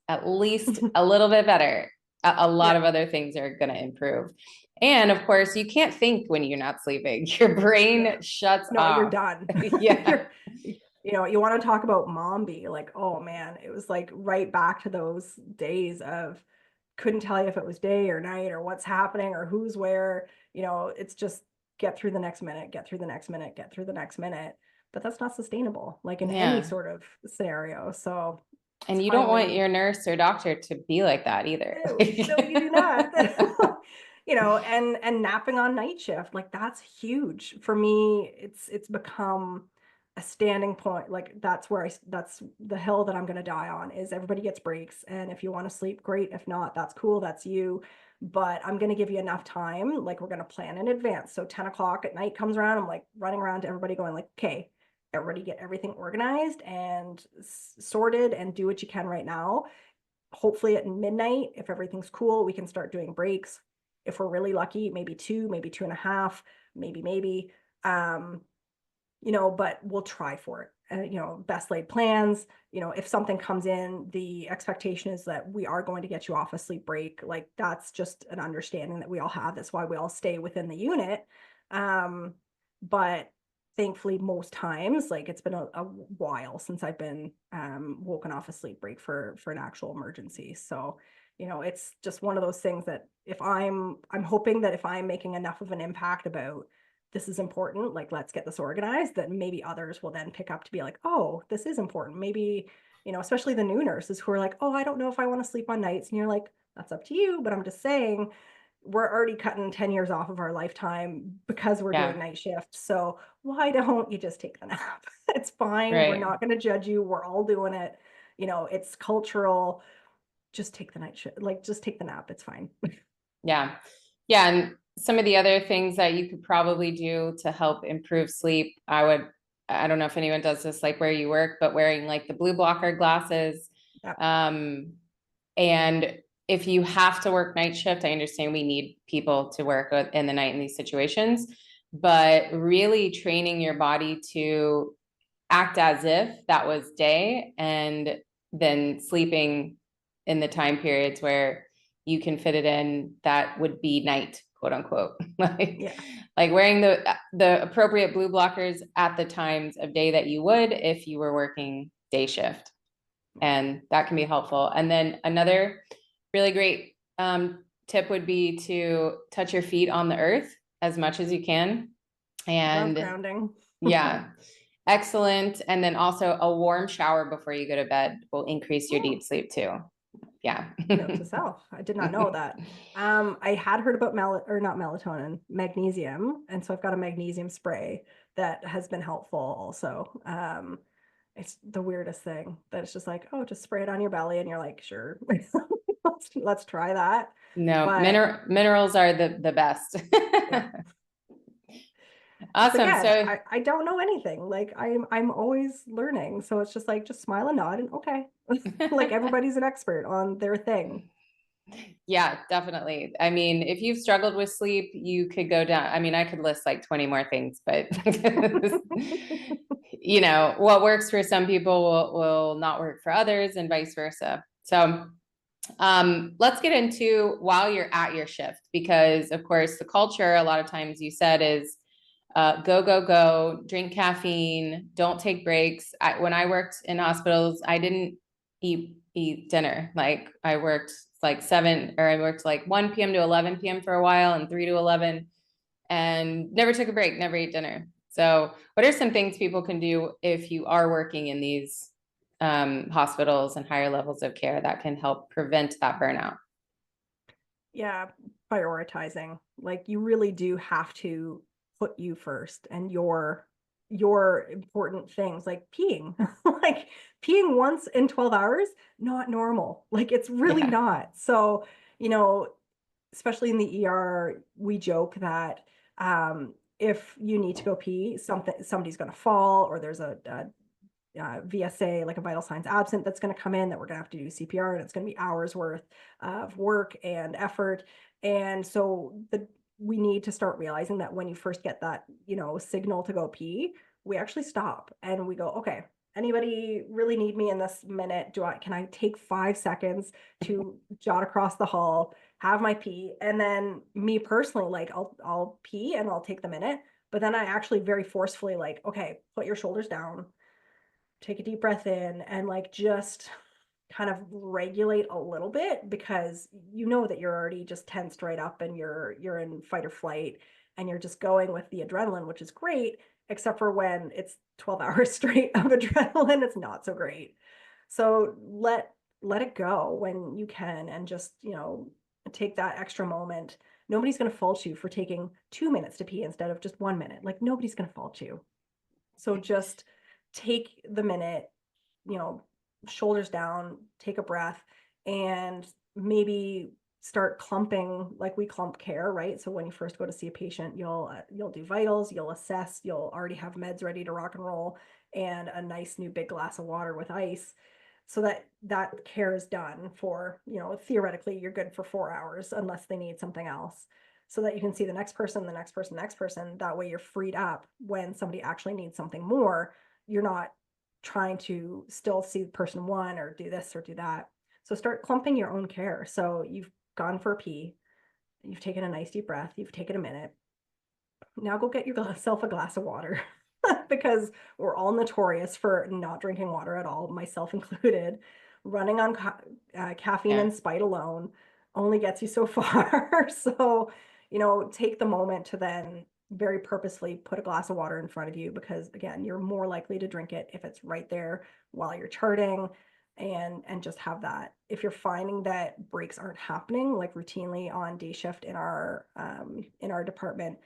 at least a little bit better, a lot of other things are going to improve. And of course, you can't think when you're not sleeping. Your brain shuts off. You're done. Yeah. You want to talk about momby, like, oh man, it was like right back to those days of couldn't tell you if it was day or night or what's happening or who's where. It's just get through the next minute, get through the next minute, get through the next minute. But that's not sustainable, like in any sort of scenario. So, and you don't want your nurse or doctor to be like that either. No, you do not. And napping on night shift, like that's huge for me. It's become a standing point. Like that's the hill that I'm going to die on, is everybody gets breaks. And if you want to sleep, great. If not, that's cool. That's you. But I'm going to give you enough time. Like we're going to plan in advance. So 10 o'clock at night comes around. I'm like running around to everybody going like, okay, everybody get everything organized and sorted and do what you can right now. Hopefully at midnight, if everything's cool, we can start doing breaks. If we're really lucky, maybe 2, maybe 2.5, maybe. But we'll try for it. Best laid plans. If something comes in, the expectation is that we are going to get you off a sleep break. Like that's just an understanding that we all have. That's why we all stay within the unit. But thankfully, most times, like it's been a while since I've been woken off a sleep break for an actual emergency. So, it's just one of those things that if I'm hoping that if I'm making enough of an impact about this is important, like let's get this organized, that maybe others will then pick up to be like, oh, this is important. Maybe, especially the new nurses who are like, oh, I don't know if I want to sleep on nights. And you're like, that's up to you. But I'm just saying, we're already cutting 10 years off of our lifetime because we're doing night shift. So why don't you just take the nap? It's fine. Right. We're not going to judge you. We're all doing it. It's cultural. Just take the night shift. Like just take the nap. It's fine. Yeah. Yeah. And some of the other things that you could probably do to help improve sleep, I don't know if anyone does this, like where you work, but wearing like the blue blocker glasses. And if you have to work night shift, I understand we need people to work in the night in these situations, but really training your body to act as if that was day and then sleeping in the time periods where you can fit it in, that would be night, quote unquote. Like wearing the appropriate blue blockers at the times of day that you would if you were working day shift. And that can be helpful. And then another really great tip would be to touch your feet on the earth as much as you can. And grounding. Yeah, excellent. And then also a warm shower before you go to bed will increase your deep sleep too. Yeah. Note to self. I did not know that. I had heard about magnesium. And so I've got a magnesium spray that has been helpful also. It's the weirdest thing that it's just like, oh, just spray it on your belly. And you're like, sure, let's try that. No, minerals are the best. Awesome. Again, So I don't know anything. Like I'm always learning. So it's just like, just smile and nod and okay. Like everybody's an expert on their thing. yeah, definitely. I mean, if you've struggled with sleep, you could go down. I mean, I could list like 20 more things, but what works for some people will not work for others and vice versa. So let's get into while you're at your shift, because of course the culture a lot of times you said is go, go, go, drink caffeine, don't take breaks. When I worked in hospitals, I didn't eat dinner. Like I worked like 1 p.m. to 11 p.m. for a while and 3 to 11 and never took a break, never ate dinner. So what are some things people can do if you are working in these hospitals and higher levels of care that can help prevent that burnout? Yeah, prioritizing. Like you really do have to put you first and your important things like peeing. Like peeing once in 12 hours, not normal. Like it's really Yeah. not. So, you know, especially in the ER, we joke that if you need to go pee, somebody's going to fall, or there's a VSA, like a vital signs absent, that's going to come in that we're going to have to do CPR, and it's going to be hours worth of work and effort. And so we need to start realizing that when you first get that, signal to go pee, we actually stop and we go, okay, anybody really need me in this minute? Can I take 5 seconds to jot across the hall, have my pee? And then me personally, like I'll pee and I'll take the minute, but then I actually very forcefully like, okay, put your shoulders down, take a deep breath in, and like just kind of regulate a little bit, because you know that you're already just tensed right up and you're in fight or flight, and you're just going with the adrenaline, which is great, except for when it's 12 hours straight of adrenaline, it's not so great. So let it go when you can, and just, take that extra moment. Nobody's going to fault you for taking 2 minutes to pee instead of just 1 minute. Like nobody's going to fault you. So just take the minute, you know, shoulders down, take a breath, and maybe start clumping like we clump care, right? So when you first go to see a patient, you'll do vitals, you'll assess, you'll already have meds ready to rock and roll, and a nice new big glass of water with ice, so that care is done for, theoretically you're good for 4 hours unless they need something else, so that you can see the next person, the next person, next person. That way you're freed up when somebody actually needs something more. You're not trying to still see person one or do this or do that. So start clumping your own care. So you've gone for a pee, you've taken a nice deep breath, you've taken a minute. Now go get yourself a glass of water. Because we're all notorious for not drinking water at all, myself included. Running on caffeine Yeah. and spite alone only gets you so far. So, take the moment to then very purposely put a glass of water in front of you, because again, you're more likely to drink it if it's right there while you're charting, and just have that. If you're finding that breaks aren't happening like routinely on day shift in our department,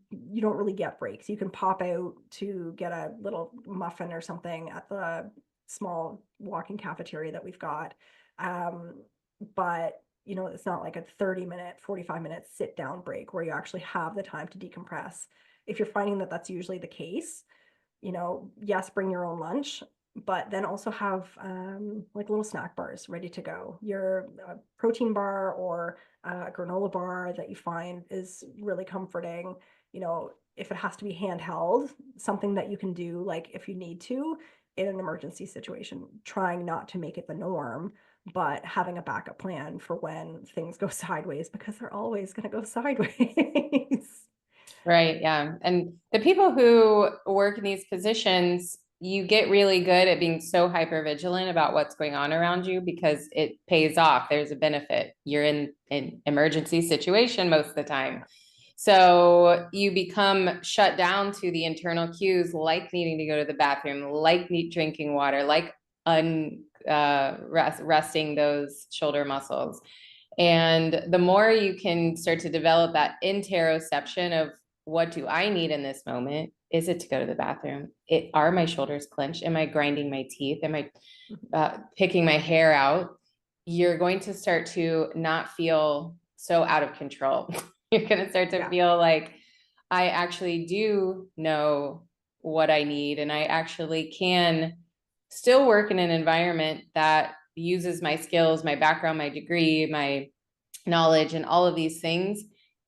you don't really get breaks. You can pop out to get a little muffin or something at the small walking cafeteria that we've got. But it's not like a 30-minute, 45-minute sit down break where you actually have the time to decompress. If you're finding that that's usually the case, yes, bring your own lunch, but then also have like little snack bars ready to go. Your protein bar or a granola bar that you find is really comforting. If it has to be handheld, something that you can do, like if you need to in an emergency situation, trying not to make it the norm, but having a backup plan for when things go sideways, because they're always going to go sideways. Right. Yeah. And the people who work in these positions, you get really good at being so hyper vigilant about what's going on around you because it pays off. There's a benefit. You're in an emergency situation most of the time. So you become shut down to the internal cues, like needing to go to the bathroom, like drinking water, like resting those shoulder muscles. And the more you can start to develop that interoception of what do I need in this moment? Is it to go to the bathroom? Are my shoulders clenched? Am I grinding my teeth? Am I picking my hair out? You're going to start to not feel so out of control. You're going to start to feel like, I actually do know what I need, and I actually can still work in an environment that uses my skills, my background, my degree, my knowledge, and all of these things,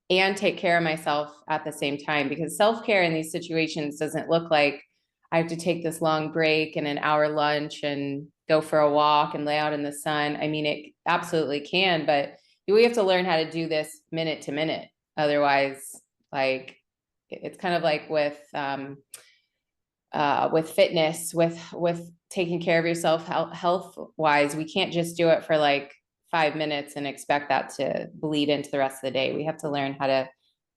and take care of myself at the same time. Because self-care in these situations doesn't look like I have to take this long break and an hour lunch and go for a walk and lay out in the sun. I mean, it absolutely can, but we have to learn how to do this minute to minute. Otherwise, like, it's kind of like with fitness, with taking care of yourself health wise. We can't just do it for like 5 minutes and expect that to bleed into the rest of the day. We have to learn how to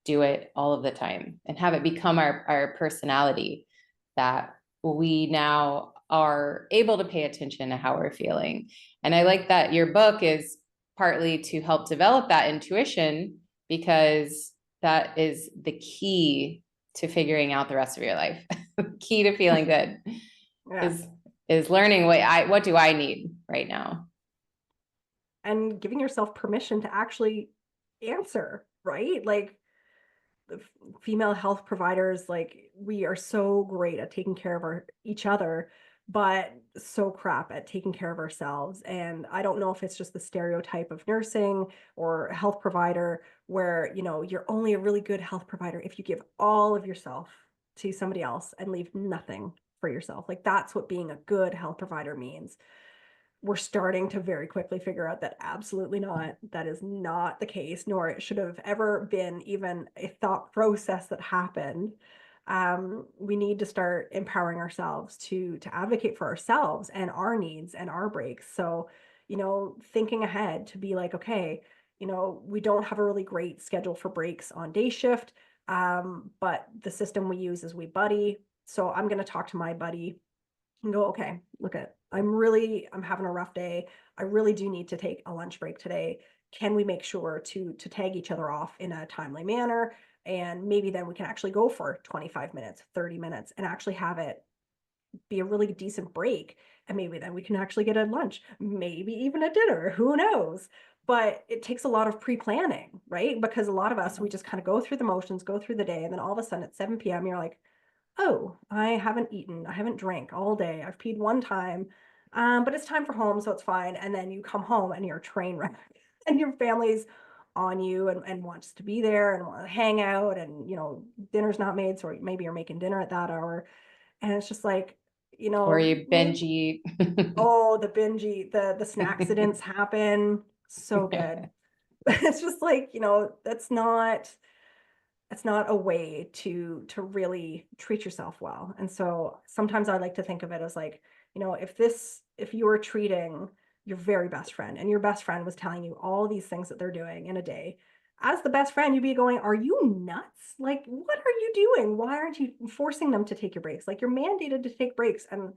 do it all of the time and have it become our personality, that we now are able to pay attention to how we're feeling. And I like that your book is partly to help develop that intuition, because that is the key to figuring out the rest of your life. Key to feeling good Yeah. is learning what do I need right now. And giving yourself permission to actually answer, right? Like the female health providers, like we are so great at taking care of each other, but so crap at taking care of ourselves. And I don't know if it's just the stereotype of nursing or health provider where, you're only a really good health provider if you give all of yourself to somebody else and leave nothing for yourself. Like that's what being a good health provider means. We're starting to very quickly figure out that absolutely not. That is not the case, nor it should have ever been even a thought process that happened. We need to start empowering ourselves to advocate for ourselves and our needs and our breaks. So, thinking ahead to be like, okay, we don't have a really great schedule for breaks on day shift, but the system we use is We Buddy. So I'm going to talk to my buddy and go, okay, look at, I'm having a rough day. I really do need to take a lunch break today. Can we make sure to tag each other off in a timely manner? And maybe then we can actually go for 25 minutes, 30 minutes and actually have it be a really decent break. And maybe then we can actually get a lunch, maybe even a dinner, who knows? But it takes a lot of pre-planning, right? Because a lot of us, we just kind of go through the motions, go through the day. And then all of a sudden at 7 p.m., you're like, oh, I haven't eaten, I haven't drank all day. I've peed one time, but it's time for home, so it's fine. And then you come home and you're a train wreck and your family's on you and wants to be there and want to hang out and, dinner's not made. So maybe you're making dinner at that hour. And it's just like, Or you binge eat. oh, the binge eat, the snack accidents happen. So good. It's just like, that's not a way to really treat yourself well. And so sometimes I like to think of it as like, if you were treating your very best friend and your best friend was telling you all these things that they're doing in a day, as the best friend, you'd be going, are you nuts? Like, what are you doing? Why aren't you forcing them to take your breaks? Like, you're mandated to take breaks. And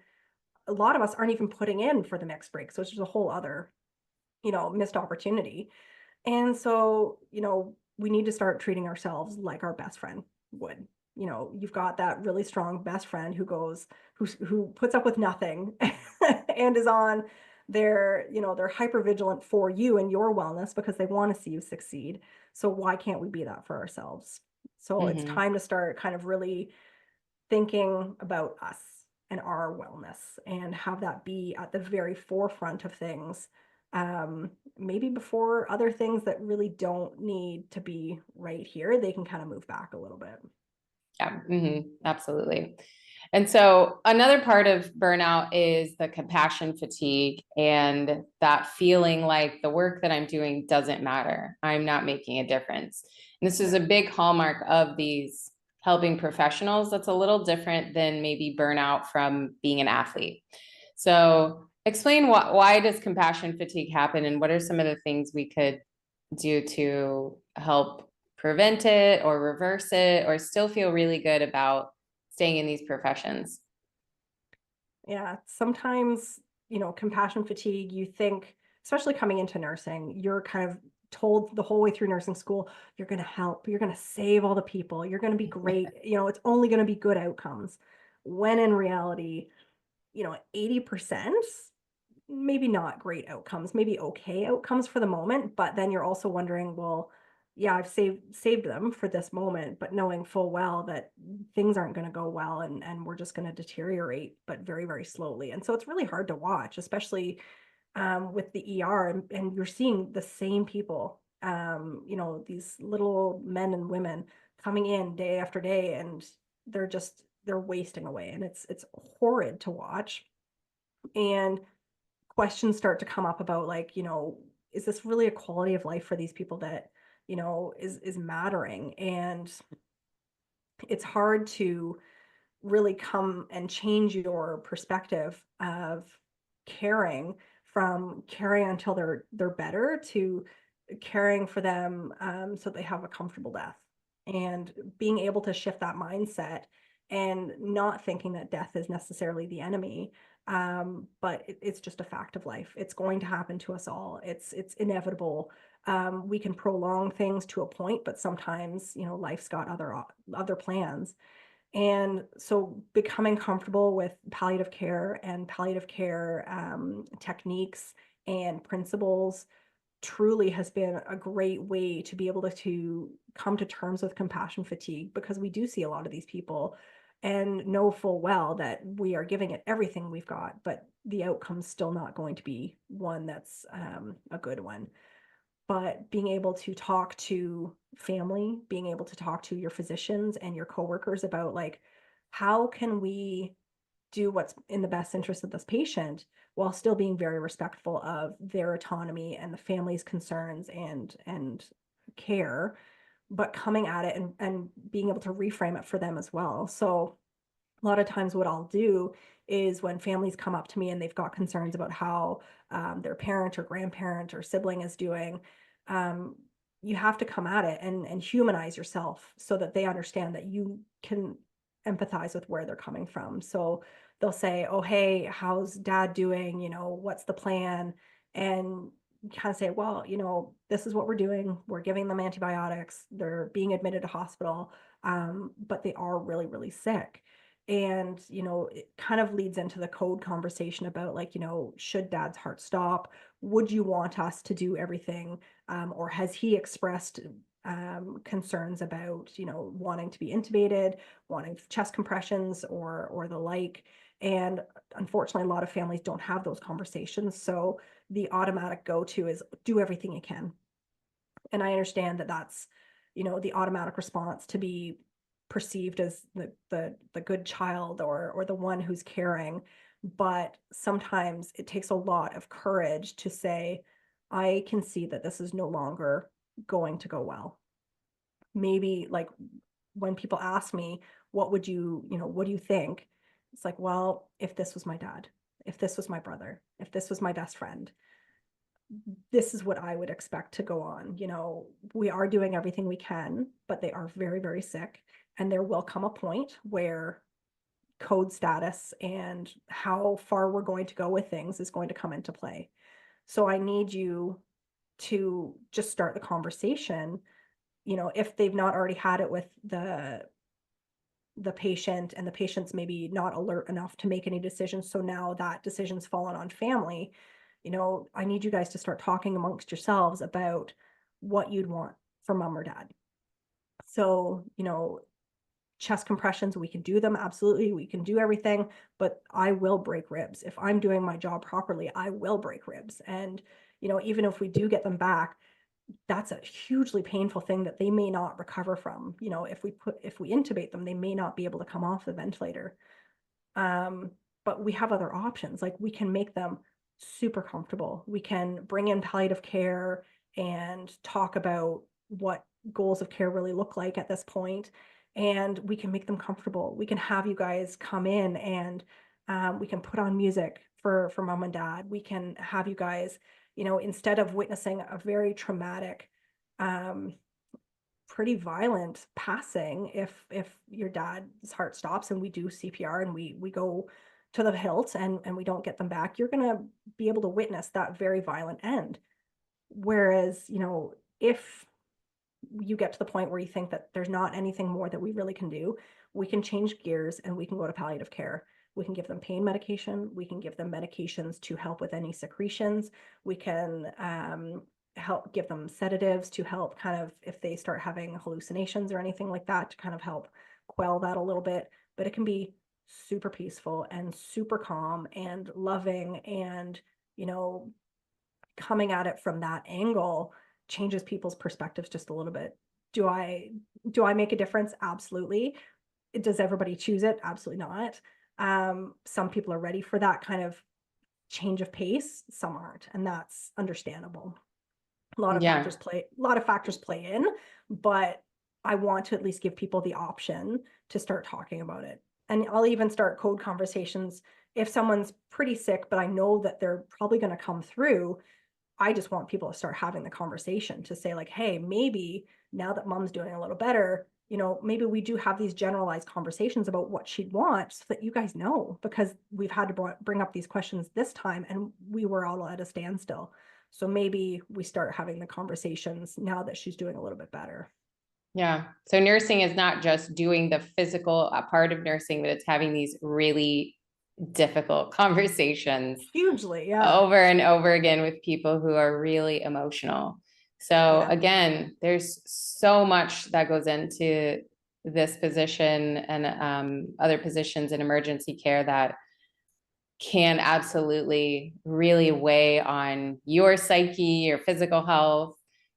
a lot of us aren't even putting in for the next break. So it's just a whole other, missed opportunity. And so, we need to start treating ourselves like our best friend would. You've got that really strong best friend who puts up with nothing and is on they're hyper vigilant for you and your wellness because they want to see you succeed. So why can't we be that for ourselves? So it's time to start kind of really thinking about us and our wellness and have that be at the very forefront of things, maybe before other things that really don't need to be right here, they can kind of move back a little bit. Yeah, absolutely. And so another part of burnout is the compassion fatigue and that feeling like the work that I'm doing doesn't matter. I'm not making a difference. And this is a big hallmark of these helping professionals. That's a little different than maybe burnout from being an athlete. So explain why does compassion fatigue happen, and what are some of the things we could do to help prevent it or reverse it or still feel really good about staying in these professions? Yeah, sometimes, compassion fatigue, you think, especially coming into nursing, you're kind of told the whole way through nursing school, you're going to help, you're going to save all the people, you're going to be great, it's only going to be good outcomes. When in reality, 80%, maybe not great outcomes, maybe okay outcomes for the moment, but then you're also wondering, well, yeah, I've saved them for this moment, but knowing full well that things aren't going to go well, and we're just going to deteriorate, but very, very slowly. And so it's really hard to watch, especially with the ER, and you're seeing the same people, these little men and women coming in day after day, and they're wasting away, and it's horrid to watch. And questions start to come up about, like, is this really a quality of life for these people that, is mattering? And it's hard to really come and change your perspective of caring, from caring until they're better, to caring for them, so they have a comfortable death, and being able to shift that mindset, and not thinking that death is necessarily the enemy, but it's just a fact of life. It's going to happen to us all. It's inevitable. We can prolong things to a point, but sometimes, life's got other plans. And so becoming comfortable with palliative care and palliative care techniques and principles truly has been a great way to be able to come to terms with compassion fatigue, because we do see a lot of these people and know full well that we are giving it everything we've got, but the outcome's still not going to be one that's a good one. But being able to talk to family, being able to talk to your physicians and your coworkers about, like, how can we do what's in the best interest of this patient while still being very respectful of their autonomy and the family's concerns and care, but coming at it and being able to reframe it for them as well. So a lot of times what I'll do is, when families come up to me and they've got concerns about how their parent or grandparent or sibling is doing, um, you have to come at it and humanize yourself, so that they understand that you can empathize with where they're coming from. So they'll say, "Oh, hey, how's dad doing? What's the plan?" And kind of say, "Well, this is what we're doing. We're giving them antibiotics. They're being admitted to hospital, but they are really, really sick." And, it kind of leads into the code conversation about, like, should dad's heart stop? Would you want us to do everything? Or has he expressed concerns about, wanting to be intubated, wanting chest compressions, or the like? And unfortunately, a lot of families don't have those conversations. So the automatic go-to is, do everything you can. And I understand that that's, the automatic response to be perceived as the good child, or the one who's caring. But sometimes it takes a lot of courage to say, I can see that this is no longer going to go well. Maybe, like, when people ask me, what do you think? It's like, well, if this was my dad, if this was my brother, if this was my best friend, this is what I would expect to go on. We are doing everything we can, but they are very, very sick. And there will come a point where code status and how far we're going to go with things is going to come into play. So I need you to just start the conversation, if they've not already had it with the patient, and the patient's maybe not alert enough to make any decisions, so now that decision's fallen on family. I need you guys to start talking amongst yourselves about what you'd want for mom or dad. So, chest compressions, we can do them. Absolutely. We can do everything, but I will break ribs. If I'm doing my job properly, I will break ribs. And, even if we do get them back, that's a hugely painful thing that they may not recover from. If we intubate them, they may not be able to come off the ventilator. But we have other options. Like, we can make them super comfortable. We can bring in palliative care and talk about what goals of care really look like at this point, and we can make them comfortable. We can have you guys come in, and we can put on music for mom and dad. We can have you guys, instead of witnessing a very traumatic, pretty violent passing, if your dad's heart stops and we do CPR and we go to the hilt, and we don't get them back, you're going to be able to witness that very violent end. Whereas, if you get to the point where you think that there's not anything more that we really can do, we can change gears and we can go to palliative care. We can give them pain medication. We can give them medications to help with any secretions. We can help give them sedatives to help kind of, if they start having hallucinations or anything like that, to kind of help quell that a little bit. But it can be super peaceful and super calm and loving, and, you know, coming at it from that angle changes people's perspectives just a little bit. Do I make a difference? Absolutely. Does everybody choose it? Absolutely not. Some people are ready for that kind of change of pace, some aren't, and that's understandable. Yeah. A lot of factors play in, but I want to at least give people the option to start talking about it. And I'll even start code conversations if someone's pretty sick, but I know that they're probably going to come through. I just want people to start having the conversation to say, like, hey, maybe now that mom's doing a little better, you know, maybe we do have these generalized conversations about what she'd want, so that you guys know, because we've had to bring up these questions this time and we were all at a standstill. So maybe we start having the conversations now that she's doing a little bit better. Yeah. So nursing is not just doing the physical part of nursing, but it's having these really difficult conversations Hugely, yeah. over and over again with people who are really emotional. So Yeah. again, there's so much that goes into this position and other positions in emergency care that can absolutely really weigh on your psyche, your physical health.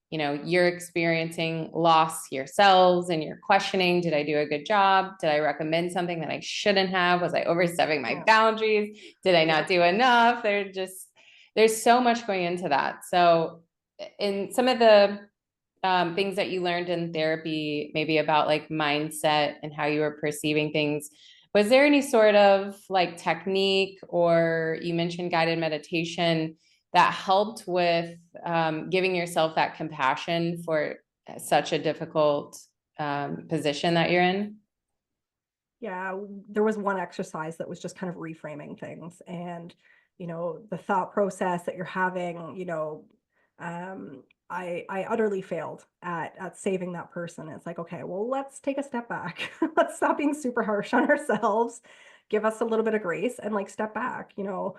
You know, you're experiencing loss yourselves and you're questioning, did I do a good job? Did I recommend something that I shouldn't have? Was I overstepping my Yeah. boundaries? Did I not Yeah. do enough? There's so much going into that. So in some of the things that you learned in therapy, maybe about like mindset and how you were perceiving things, was there any sort of like technique, or you mentioned guided meditation, that helped with giving yourself that compassion for such a difficult position that you're in? Yeah, there was one exercise that was just kind of reframing things, and, you know, the thought process that you're having, you know, I utterly failed at saving that person. It's like, okay, well, let's take a step back. Let's stop being super harsh on ourselves. Give us a little bit of grace and like step back. You know,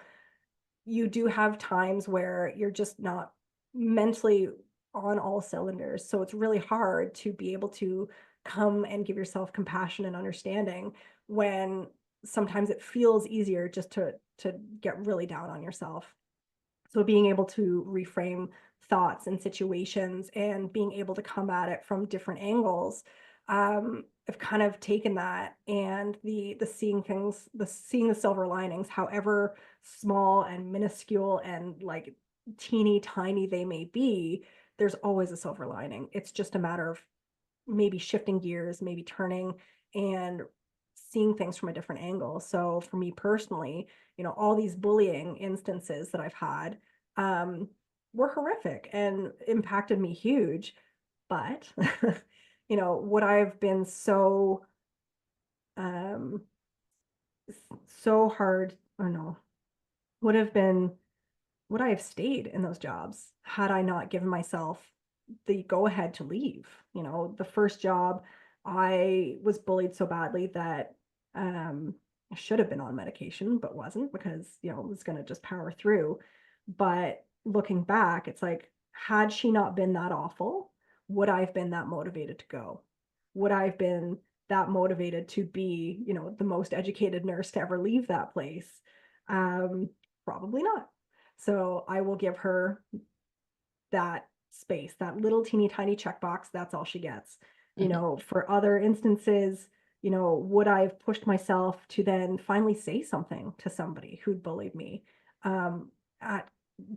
you do have times where you're just not mentally on all cylinders. So it's really hard to be able to come and give yourself compassion and understanding when sometimes it feels easier just to get really down on yourself. So being able to reframe thoughts and situations and being able to come at it from different angles, I've kind of taken that, and the seeing things, the seeing the silver linings, however small and minuscule and like teeny tiny they may be, there's always a silver lining. It's just a matter of maybe shifting gears, maybe turning and seeing things from a different angle. So for me personally, you know, all these bullying instances that I've had um, were horrific and impacted me huge. But, you know, what I've been um, so hard, or no, would have been, would I have stayed in those jobs had I not given myself the go ahead to leave? You know, the first job, I was bullied so badly that I should have been on medication, but wasn't, because, you know, I was going to just power through. But looking back, it's like, had she not been that awful, would I have been that motivated to go? Would I have been that motivated to be, you know, the most educated nurse to ever leave that place? Um, Probably not. So I will give her that space, that little teeny tiny checkbox. That's all she gets. You Mhm. know, for other instances, you know, would I have pushed myself to then finally say something to somebody who'd bullied me? At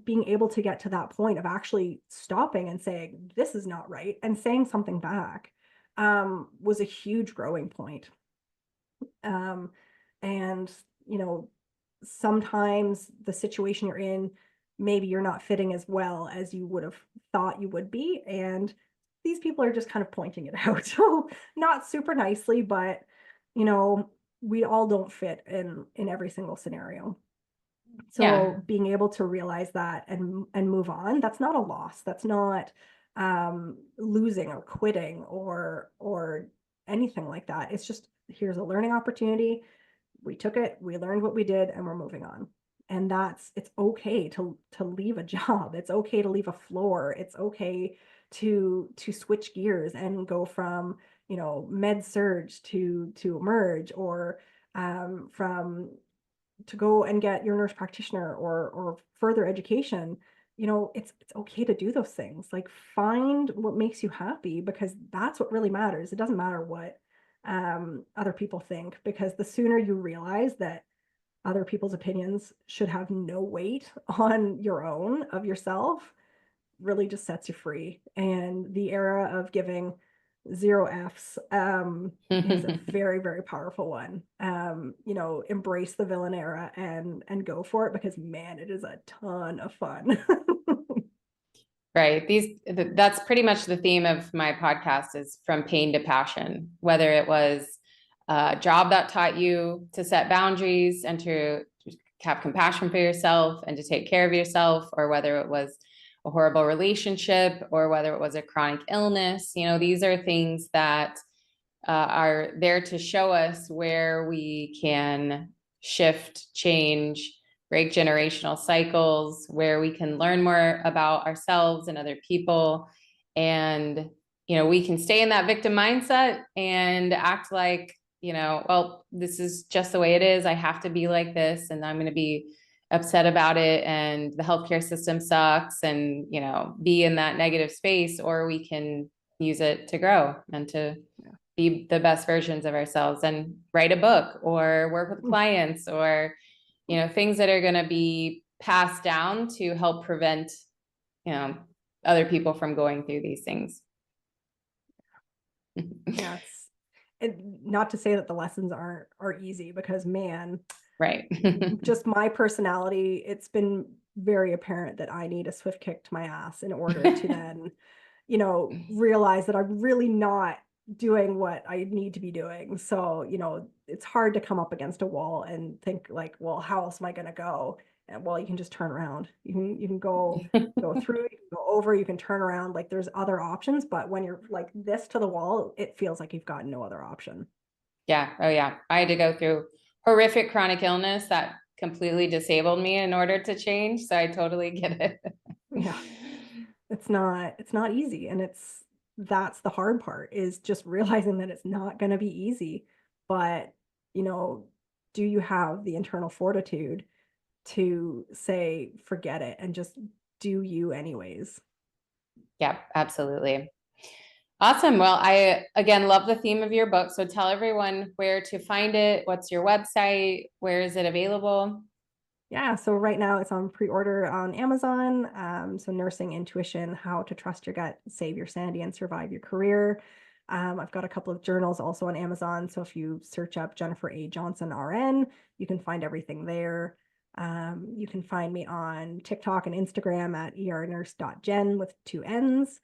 being able to get to that point of actually stopping and saying, this is not right, and saying something back was a huge growing point. Um, and, you know, sometimes the situation you're in, maybe you're not fitting as well as you would have thought you would be. And these people are just kind of pointing it out. So not super nicely, but, you know, we all don't fit in every single scenario. Yeah. So being able to realize that and move on, that's not a loss. That's not losing or quitting or anything like that. It's just, here's a learning opportunity. We took it, we learned what we did, and we're moving on. And it's okay to leave a job. It's okay to leave a floor. It's okay to switch gears and go from, med surge to emerge, or from to go and get your nurse practitioner or further education. It's okay to do those things. Like, find what makes you happy, because that's what really matters. It doesn't matter what other people think, because the sooner you realize that other people's opinions should have no weight on your own of yourself, really just sets you free. And the era of giving 0 Fs is a very, very powerful one. Embrace the villain era and go for it, because man, it is a ton of fun. Right. That's pretty much the theme of my podcast, is from pain to passion, whether it was a job that taught you to set boundaries and to have compassion for yourself and to take care of yourself, or whether it was a horrible relationship, or whether it was a chronic illness. These are things that are there to show us where we can shift, change, break generational cycles, where we can learn more about ourselves and other people. And, we can stay in that victim mindset and act like, well, this is just the way it is. I have to be like this, and I'm going to be upset about it, and the healthcare system sucks, and, be in that negative space. Or we can use it to grow and to be the best versions of ourselves, and write a book or work with clients, or, things that are going to be passed down to help prevent, other people from going through these things. Yeah, and not to say that the lessons are easy, because man, right. just my personality, it's been very apparent that I need a swift kick to my ass in order to then, realize that I'm really not doing what I need to be doing. So, it's hard to come up against a wall and think like, well, how else am I going to go? And well, you can just turn around. You can go through, you can go over, you can turn around. Like, there's other options, but when you're like this to the wall, it feels like you've got no other option. Yeah. Oh yeah. I had to go through horrific chronic illness that completely disabled me in order to change. So I totally get it. Yeah. It's not easy. And that's the hard part, is just realizing that it's not going to be easy. But, do you have the internal fortitude to say, forget it, and just do you anyways? Yeah, absolutely. Awesome. Well, I, again, love the theme of your book. So tell everyone where to find it. What's your website? Where is it available? Yeah, so right now it's on pre-order on Amazon. So Nursing Intuition, How to Trust Your Gut, Save Your Sanity, and Survive Your Career. I've got a couple of journals also on Amazon. So if you search up Jennifer A. Johnson, RN, you can find everything there. You can find me on TikTok and Instagram at ernurse.jen with 2 N's,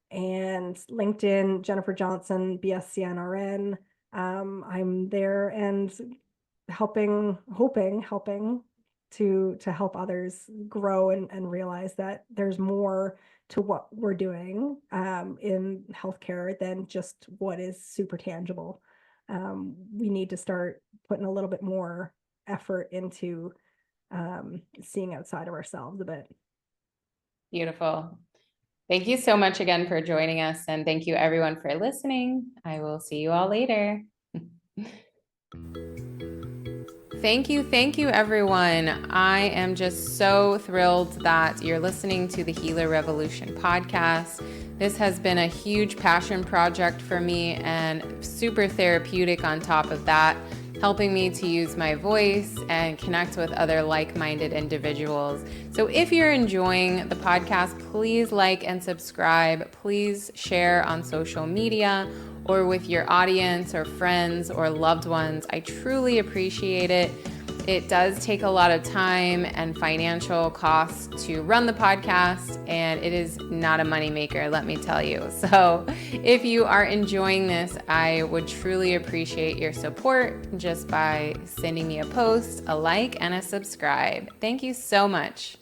and LinkedIn, Jennifer Johnson, BSCNRN. I'm there and helping to help others grow and realize that there's more to what we're doing in healthcare than just what is super tangible. We need to start putting a little bit more effort into seeing outside of ourselves a bit. Beautiful. Thank you so much again for joining us. And thank you everyone for listening. I will see you all later. Thank you, everyone. I am just so thrilled that you're listening to the Healer Revolution podcast. This has been a huge passion project for me, and super therapeutic on top of that, helping me to use my voice and connect with other like-minded individuals. So if you're enjoying the podcast, please like and subscribe. Please share on social media or with your audience or friends or loved ones. I truly appreciate it. It does take a lot of time and financial costs to run the podcast, and it is not a moneymaker, let me tell you. So if you are enjoying this, I would truly appreciate your support just by sending me a post, a like, and a subscribe. Thank you so much.